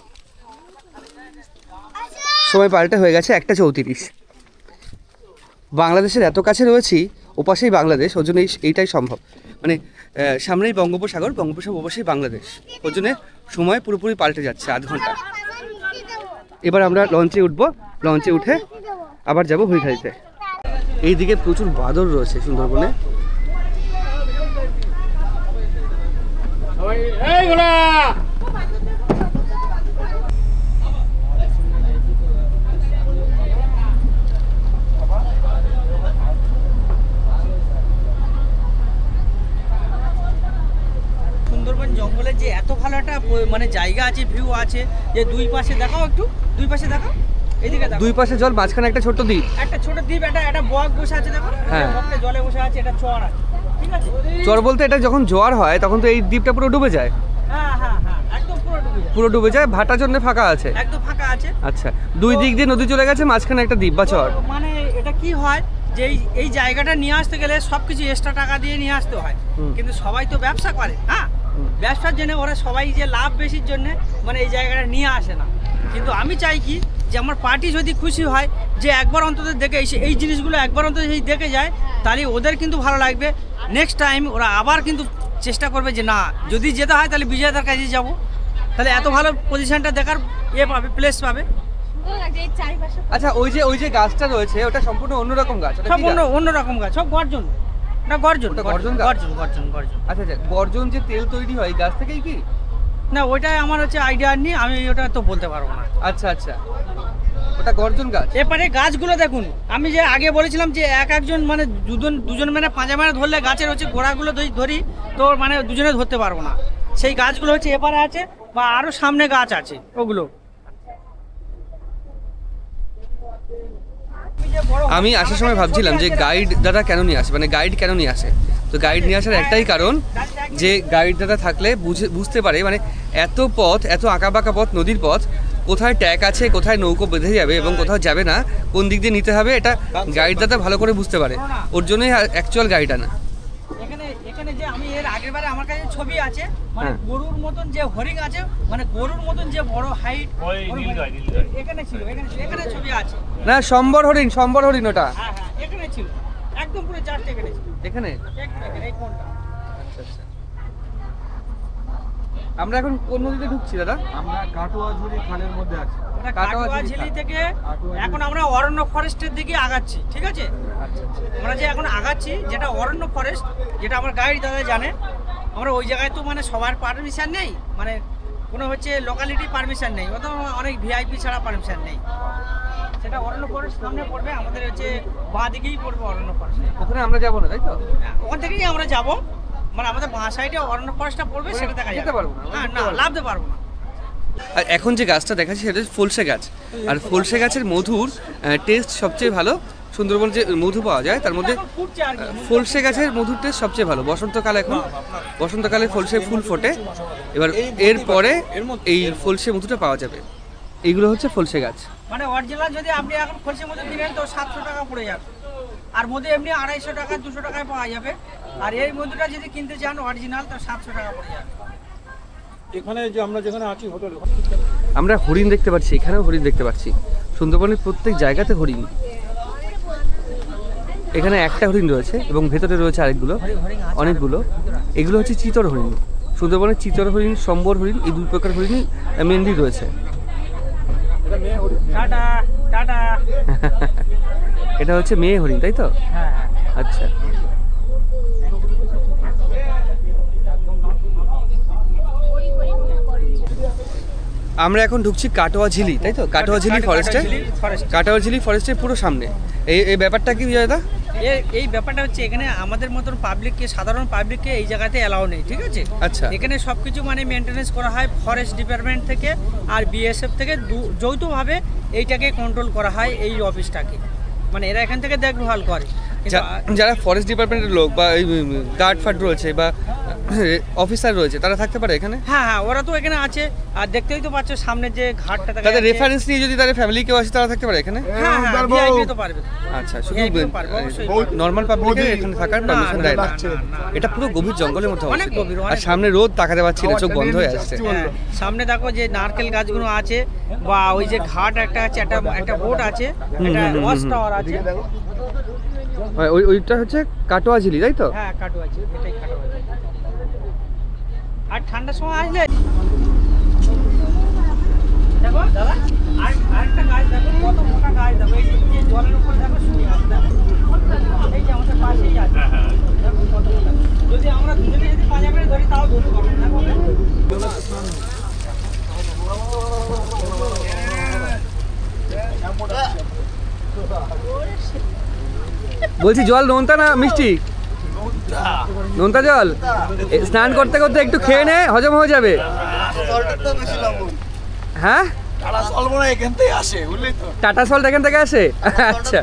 সময় পাল্টে হয়ে গেছে 1:34। বাংলাদেশের এত কাছে রয়েছি, ওপাশেই বাংলাদেশ, ওর জন্য এইটাই সম্ভব। মানে সামনেই বঙ্গোপসাগর, বঙ্গোপসাগর ওপাশেই বাংলাদেশ, ওর জন্য সময় পুরোপুরি পাল্টে যাচ্ছে আধ ঘন্টা। এবার আমরা লঞ্চে উঠবো, লঞ্চে উঠে আবার যাবো হরিখালিতে। এইদিকে প্রচুর বাদর রয়েছে সুন্দরবনে। সুন্দরবন জঙ্গলের যে এত ভালো একটা মানে জায়গা আছে, ভিউ আছে, যে দুই পাশে দেখাও, একটু দুই পাশে দেখাও, এদিকে দেখো, দুই পাশে জল, মাঝখানে একটা ছোট্ট দ্বীপ, একটা ছোট দ্বীপ, একটা বক বসে আছে, দেখো হ্যাঁ, বকটা জলে বসে আছে, এটা চর আছে, ঠিক আছে। চর বলতে এটা যখন জোয়ার হয় তখন তো এই দ্বীপটা পুরো ডুবে যায়। হ্যাঁ হ্যাঁ হ্যাঁ, একদম পুরো ডুবে যায়, ভাটার জন্য ফাঁকা আছে, একদম ফাঁকা আছে। আচ্ছা, দুই দিক দিয়ে নদী চলে গেছে, মাঝখানে একটা দ্বীপ বা চর। মানে এটা কি হয় যে এই জায়গাটা নিয়ে আসতে গেলে সবকিছু এক্সট্রা টাকা দিয়ে নিয়ে আসতে হয়, কিন্তু সবাই তো ব্যবসা করে, হ্যাঁ, ব্যবসার জন্য ওরা সবাই যে লাভ বেশির জন্য মানে এই জায়গাটা নিয়ে আসে না। কিন্তু আমি চাই কি যে আমার পার্টি যদি খুশি হয় যে একবার অন্তত দেখে এই জিনিসগুলো একবার অন্তত যদি দেখে যায়, তাহলে ওদের কিন্তু ভালো লাগবে। নেক্সট টাইম ওরা আবার কিন্তু চেষ্টা করবে যে না, যদি যেতে হয় তাহলে বিজয়দার কাছে যাব, তাহলে এত ভালো পজিশনটা দেখার পাবে, প্লেস পাবে। আচ্ছা, ওই যে গাছটা রয়েছে ওটা সম্পূর্ণ অন্যরকম গাছ, সম্পূর্ণ অন্যরকম গাছ, সব গর্জন, না গর্জন, গর্জন, গর্জন, গর্জন, গর্জন। আচ্ছা আচ্ছা, গর্জন যে তেল তৈরি হয় গাছ থেকেই কি? না, ওইটাই আমার হচ্ছে আইডিয়া নেই, আমি ওটা তো বলতে পারবো না। আচ্ছা আচ্ছা, ওটা গর্জন গাছ। এবারে গাছগুলো দেখুন, আমি যে আগে বলেছিলাম যে একজন মানে দুজন মানে পাঁজা মানে ধরলে গাছের হচ্ছে গোড়াগুলো ধরি, তো মানে দুজনে ধরতে পারবো না। সেই গাছগুলো হচ্ছে এপারে আছে বা আরো সামনে গাছ আছে, ওগুলো। আমি আসার সময় ভাবছিলাম যে গাইড দাদা কেন নিয়ে আসে, মানে গাইড কেন নিয়ে আসে। তো গাইড নিয়ে আসার একটাই কারণ যে গাইড দাদা থাকলে বুঝতে পারে মানে এত পথ, এত আঁকাবাঁকা পথ, নদীর পথ, কোথায় ট্যাগ আছে, কোথায় নৌকো বেঁধে যাবে এবং কোথাও যাবে না, কোন দিক দিয়ে নিতে হবে, এটা গাইড দাদা ভালো করে বুঝতে পারে। ওর জন্যই অ্যাকচুয়াল গাইড আনা। এখানে যে আমি এর আগের বারে আমার কাছে ছবি আছে, মানে গরুর মতন যে হরিণ আছে, মানে গরুর মতন যে বড় হাইট, এখানে ছিল, এখানে ছবি আছে না, সম্বর হরিণ ওটা। হ্যাঁ হ্যাঁ, এখানে ছিল, একদম পুরো চারটে এখানে ছিল, এখানে। এই কোনটা? আচ্ছা আচ্ছা, আমরা এখন কোন নদীতে ঢুকছি দাদা? আমরা কাটোয়াঝুরি খালের মধ্যে আছি। কাটোয়াঝিলি থেকে এখন আমরা অরণ্য ফরেস্টের দিকে আগাচ্ছি, ঠিক আছে। আমরা যে এখন আগাচ্ছি যেটা অরণ্য ফরেস্ট, যেটা আমার গাইড দাদা জানে, আমরা ওই জায়গায় তো মানে সবার পারমিশন নেই, মানে কোনো হচ্ছে লোকালিটি পারমিশন নেই, অত অনেক ভিআইপি ছাড়া পারমিশন নেই। সেটা অরণ্য ফরেস্ট সামনে পড়বে, আমাদের হচ্ছে বাঁ দিকেই পড়বে অরণ্য ফরেস্ট। ওখানে আমরা যাবো না, তাই তো? ওখান থেকেই আমরা যাবো, মানে আমাদের বাঁ সাইডে অরণ্য ফরেস্টটা পড়বে, সেটা দেখা যেতে পারবো না, না, লাভতে পারবো না। আর এখন যে গাছটা দেখাচ্ছি সেটা ফলসে গাছ, আর ফলসে গাছের মধুর টেস্ট সবচেয়ে ভালো। সুন্দরবন যে মধু পাওয়া যায় তার মধ্যে ফলসে গাছের মধুর টেস্ট সবচেয়ে ভালো। বসন্তকালে, এখন বসন্তকালে ফলসে ফুল ফোটে, এবার এরপরে এই ফলসে মধুটা পাওয়া যাবে। এইগুলো হচ্ছে ফলসে গাছ। মানে অরিজিনাল যদি আপনি এখন ফলসে মধু কিনেন তো 700 টাকা পড়ে যাবে, আর মধু এমনি 250 টাকা 200 টাকায় পাওয়া যাবে। আর এই মধুটা যদি কিনতে চান অরিজিনাল, তো 700 টাকা পড়ে যাবে। এখানে যে আমরা যেখানে আছি হোটেল, আমরা হরিণ দেখতে পাচ্ছি, এখানেও হরিণ দেখতে পাচ্ছি। সুন্দরবনের প্রত্যেক জায়গাতে হরিণ। এখানে একটা হরিণ রয়েছে এবং ভেতরে রয়েছে আরেকগুলো, অনেকগুলো। এগুলো হচ্ছে চিতর হরিণ। সুন্দরবনের চিতর হরিণ, সম্বর হরিণ, এই দুই প্রকার হরিণই মেনলি রয়েছে। Tata tata. এটা হচ্ছে মেয়ে হরিণ, তাই তো? হ্যাঁ, আচ্ছা। আমরা এখন ঢুকছি কাটোয়াঝিলি, তাই তো? কাটোয়াঝিলি ফরেস্টে, কাটোয়াঝিলি ফরেস্টের পুরো সামনে। এই ব্যাপারটা কি দাদা? এই ব্যাপারটা হচ্ছে এখানে আমাদের মতন পাবলিককে, সাধারণ পাবলিককে এই জায়গাতে অ্যালাউ নেই, ঠিক আছে। আচ্ছা, এখানে সবকিছু মানে মেনটেনেন্স করা হয় ফরেস্ট ডিপার্টমেন্ট থেকে আর বিএসএফ থেকে, যৌথভাবে এইটাকে কন্ট্রোল করা হয় এই অফিসটাকে, মানে এরা এখান থেকে দেখভাল করে। যারা ফরেস্ট ডিপার্টমেন্টের লোক বা গার্ড ফার্ড রয়েছে বা অফিসার রয়েছে তারা থাকতে পারে এখানে? হ্যাঁ হ্যাঁ, ওরা তো এখানে আছে। আর দেখতেই তো পাচ্ছ সামনে যে ঘাটটা দেখা তাদের যাচ্ছে। রেফারেন্স নিয়ে যদি তাদের ফ্যামিলি কেউ আসে তারা থাকতে পারে এখানে? হ্যাঁ হ্যাঁ, ভিআইপি তো পারবে। আচ্ছা, শুধু VIP তো পারবে, অবশ্যই পারবে। নর্মাল পাবলিকের এখানে থাকার পারমিশন দেয় না? এটা পুরো গভীর জঙ্গলের মধ্যে অনেক অবস্থিত। গভীর, আর অনেক সামনে রোদ তাকাতে পারছি না, চোখ বন্ধ হয়ে আসছে। হ্যাঁ, সামনে দেখো যে নারকেল গাছগুলো আছে, বা ওই যে ঘাট একটা আছে, একটা বোট আছে, একটা ওয়াচ টাওয়ার আছে। ওইটা হচ্ছে কাটোয়া ঝিলি, তাই তো? হ্যাঁ, কাটোয়া আছে, এটাই কাটোয়া আছে। আর ঠান্ডার সময় আসলে দেখো দাদা, আরেকটা গাছ দেখো, কত মোটা গাছ দেখো, এই যে জলের উপর দেখো শুয়ে আছে, দেখো। এই যে আমাদের পাশেই আছে, দেখো কত মোটা। যদি আমরা দুজনে যদি পাঁজা মেরে ধরি তাও ধরতে পারবো না, দেখো। বলছি জল নোনতা না মিষ্টি? নোনতা জল। স্নান করতে করতে একটু খেয়ে নে, হজম হয়ে যাবে। হ্যাঁ, টাটা সল্ট এখান থেকে আসে। আচ্ছা,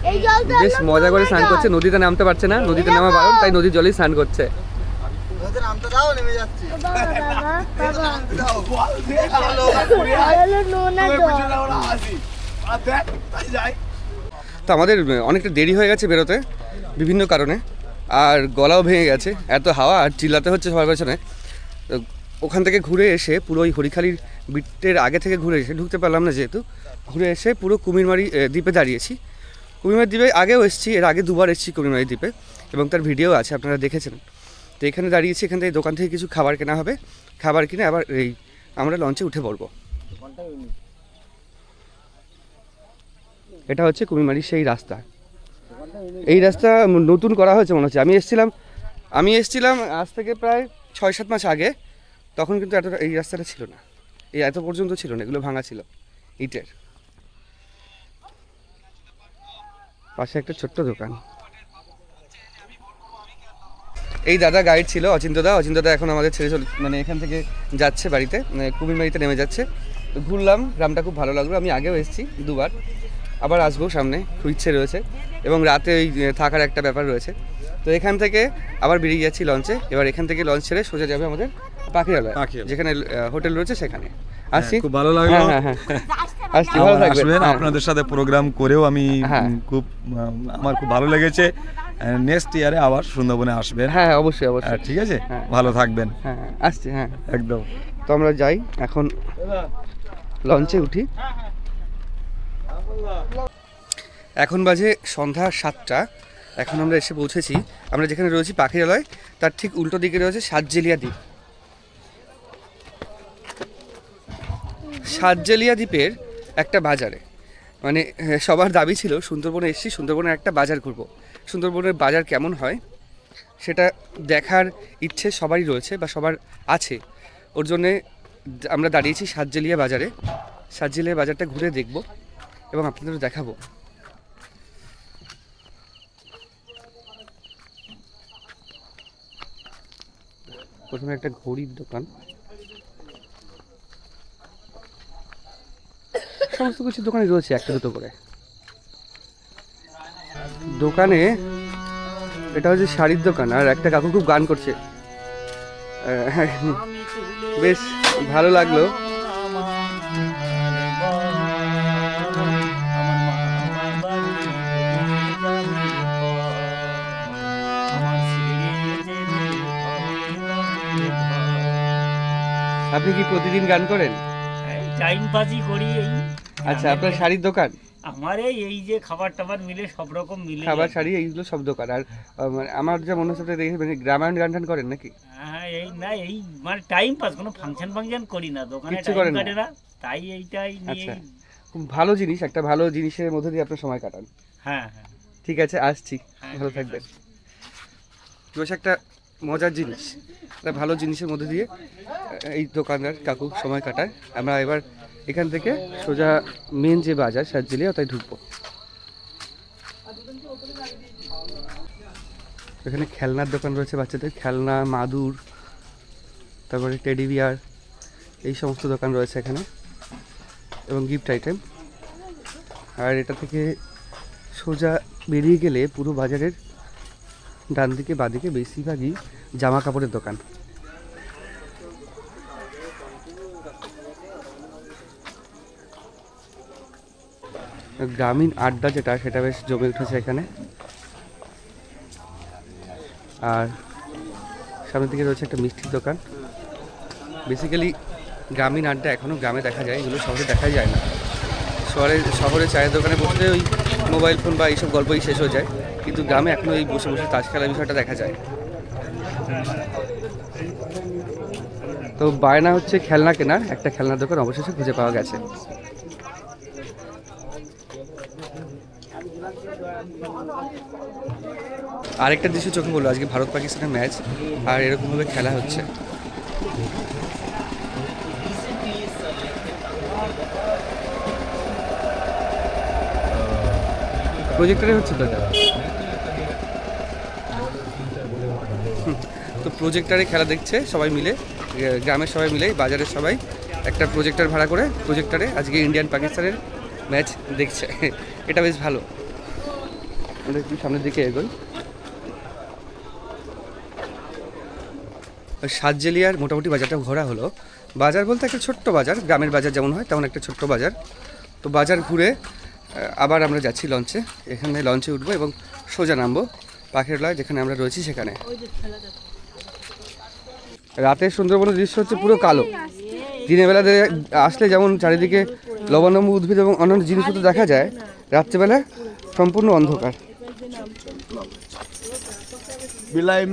এই জলটা বেশ মজা করে স্নান করছে। নদীতে নামতে পারছে না, নদীতে নামা বারণ, তাই নদীর জলেই স্নান করছে। তো আমাদের অনেকটা দেরি হয়ে গেছে বেরোতে বিভিন্ন কারণে, আর গলাও ভেঙে গেছে, এত হাওয়া আর চিল্লাতে হচ্ছে সবার পেছনে। তো ওখান থেকে ঘুরে এসে পুরো ওই হরিখালির বিটের আগে থেকে ঘুরে এসে, ঢুকতে পারলাম না যেহেতু, ঘুরে এসে পুরো কুমিরমারি দ্বীপে দাঁড়িয়েছি। কুমিরমারি দ্বীপে আগেও এসেছি, এর আগে দুবার এসেছি কুমিরমারি দ্বীপে, এবং তার ভিডিও আছে, আপনারা দেখেছেন। তো এখানে দাঁড়িয়েছি, এখান থেকে দোকান থেকে কিছু খাবার কেনা হবে, খাবার কিনে আবার আমরা লঞ্চে উঠে পড়বো। এটা হচ্ছে কুমিরমারির সেই রাস্তা। এই রাস্তা নতুন করা হয়েছে মনে হচ্ছে। আমি এসেছিলাম আজ থেকে প্রায় 6-7 মাস আগে, তখন কিন্তু এতটা এই রাস্তাটা ছিল না, এত পর্যন্ত ছিল না, এগুলো ভাঙা ছিল ইটের। পাশে একটা ছোট্ট দোকান। এই দাদা গাইড ছিল, অচিন্তদা এখন আমাদের ছেড়ে মানে এখান থেকে যাচ্ছে বাড়িতে, কুমিরমারিতে নেমে যাচ্ছে। তো ঘুরলাম, গ্রামটা খুব ভালো লাগলো। আমি আগেও এসেছি দুবার, আবার আসবো সামনে, খুব ইচ্ছে রয়েছে, এবং রাতে ওই থাকার একটা ব্যাপার রয়েছে। তো এখান থেকে আবার বেরিয়ে যাচ্ছি লঞ্চে। এবার এখান থেকে লঞ্চ ছেড়ে সোজা যাবে আমাদের পাখিরালয়, যেখানে হোটেল রয়েছে সেখানে। আসছি, খুব ভালো লাগলো। হ্যাঁ, আসছি, ভালো থাকবেন। আপনাদের সাথে প্রোগ্রাম করেও আমি আমার খুব ভালো লেগেছে। নেক্সট ইয়ারে আবার সুন্দরবনে আসবেন। হ্যাঁ, অবশ্যই অবশ্যই। ঠিক আছে, ভালো থাকবেন। হ্যাঁ, আসছি। হ্যাঁ, একদম। তো আমরা যাই এখন, লঞ্চে উঠি। এখন বাজে সন্ধ্যা 7টা। এখন আমরা এসে পৌঁছেছি, আমরা যেখানে রয়েছি পাখিরালয়, তার ঠিক উল্টো দিকে রয়েছে সাতজেলিয়া দ্বীপ। সাতজেলিয়া দ্বীপের একটা বাজারে, মানে সবার দাবি ছিল সুন্দরবনে এসেছি, সুন্দরবনের একটা বাজার ঘুরবো। সুন্দরবনের বাজার কেমন হয় সেটা দেখার ইচ্ছে সবারই রয়েছে বা সবার আছে। ওর জন্যে আমরা দাঁড়িয়েছি সাতজেলিয়া বাজারে। সাতজেলিয়া বাজারটা ঘুরে দেখব এবং আপনাদেরও দেখাবো। প্রথমে একটা ঘড়ির দোকান, সমস্ত কিছু দোকানে রয়েছে একটা দুটো করে। দোকানে এটা হচ্ছে শাড়ির দোকান, আর একটা কাকু খুব গান করছে, বেশ ভালো লাগলো। আপনি কি প্রতিদিন গান করেন? টাইম পাসই করি। আচ্ছা, আপনার শাড়ির দোকান? আমার এই যে খাবার টাবার মিলে সব রকম মিলে, খাবার শাড়ি এইগুলো সব দোকান। আর মানে আমার যা মনে হচ্ছে দেখে মানে গ্রামায়ণ গান টান করেন নাকি? হ্যাঁ, এই না, এই মানে টাইম পাস, কোনো ফাংশন করি না, দোকানে কিচ্ছু টাইম করেন না? কাটে না, তাই এইটাই নিয়ে। আচ্ছা, খুব ভালো জিনিস, একটা ভালো জিনিসের মধ্যে দিয়ে আপনার সময় কাটান। হ্যাঁ হ্যাঁ, ঠিক আছে, আসছি, ভালো থাকবেন। বেশ একটা মজার জিনিস, একটা ভালো জিনিসের মধ্যে দিয়ে এই দোকানদার কাকু সময় কাটায়। আমরা এবার এখান থেকে সোজা মেন যে বাজার সাতজেলিয়া তাই ঢুকবো। এখানে খেলনার দোকান রয়েছে, বাচ্চাদের খেলনা, মাদুর, তারপরে টেডি বিয়ার, এই সমস্ত দোকান রয়েছে এখানে, এবং গিফট আইটেম। আর এটা থেকে সোজা বেরিয়ে গেলে পুরো বাজারের ডান দিকে বাদিকে বেশিরভাগই জামা কাপড়ের দোকান। গ্রামীণ আড্ডা যেটা সেটা বেশ জমে উঠেছে এখানে। আর সামনের দিকে রয়েছে একটা মিষ্টির দোকান। বেসিক্যালি গ্রামীণ আড্ডা এখনও গ্রামে দেখা যায়, এগুলো শহরে দেখা যায় না। শহরে চায়ের দোকানে বসলে ওই মোবাইল ফোন বা এইসব গল্পই শেষ হয়ে যায়, কিন্তু গ্রামে এখনও এই বসে বসে তাস খেলার বিষয়টা দেখা যায়। তো বায়না হচ্ছে খেলনা কেনার, একটা খেলনার দোকান অবশেষে খুঁজে পাওয়া গেছে। আরেকটা দৃশ্য চোখে বললো, আজকে ভারত পাকিস্তানের ম্যাচ আর এরকমভাবে খেলা হচ্ছে। প্রজেক্টরে হচ্ছে তো এটা, তো প্রজেক্টরে খেলা দেখছে সবাই মিলে, গ্রামের সবাই মিলে, বাজারের সবাই একটা প্রজেক্টর ভাড়া করে প্রজেক্টরে আজকে ইন্ডিয়ান পাকিস্তানের ম্যাচ দেখছে। এটা বেশ ভালো। আমরা একটু সামনের দিকে এগোই। সাতজেলিয়ার মোটামুটি বাজারটা ঘোরা হলো। বাজার বলতে একটা ছোট্ট বাজার, গ্রামের বাজার যেমন হয় তেমন একটা ছোট্ট বাজার। তো বাজার ঘুরে আবার আমরা যাচ্ছি লঞ্চে। এখানে লঞ্চে উঠবো এবং সোজা নামবো পাখিরতলায়, যেখানে আমরা রয়েছি সেখানে। রাতের সুন্দরবনের দৃশ্য হচ্ছে পুরো কালো। দিনের বেলা আসলে যেমন চারিদিকে লবণাম্ব উদ্ভিদ এবং অন্যান্য জিনিসপত্র দেখা যায়, রাত্রেবেলা সম্পূর্ণ অন্ধকার। বিলাই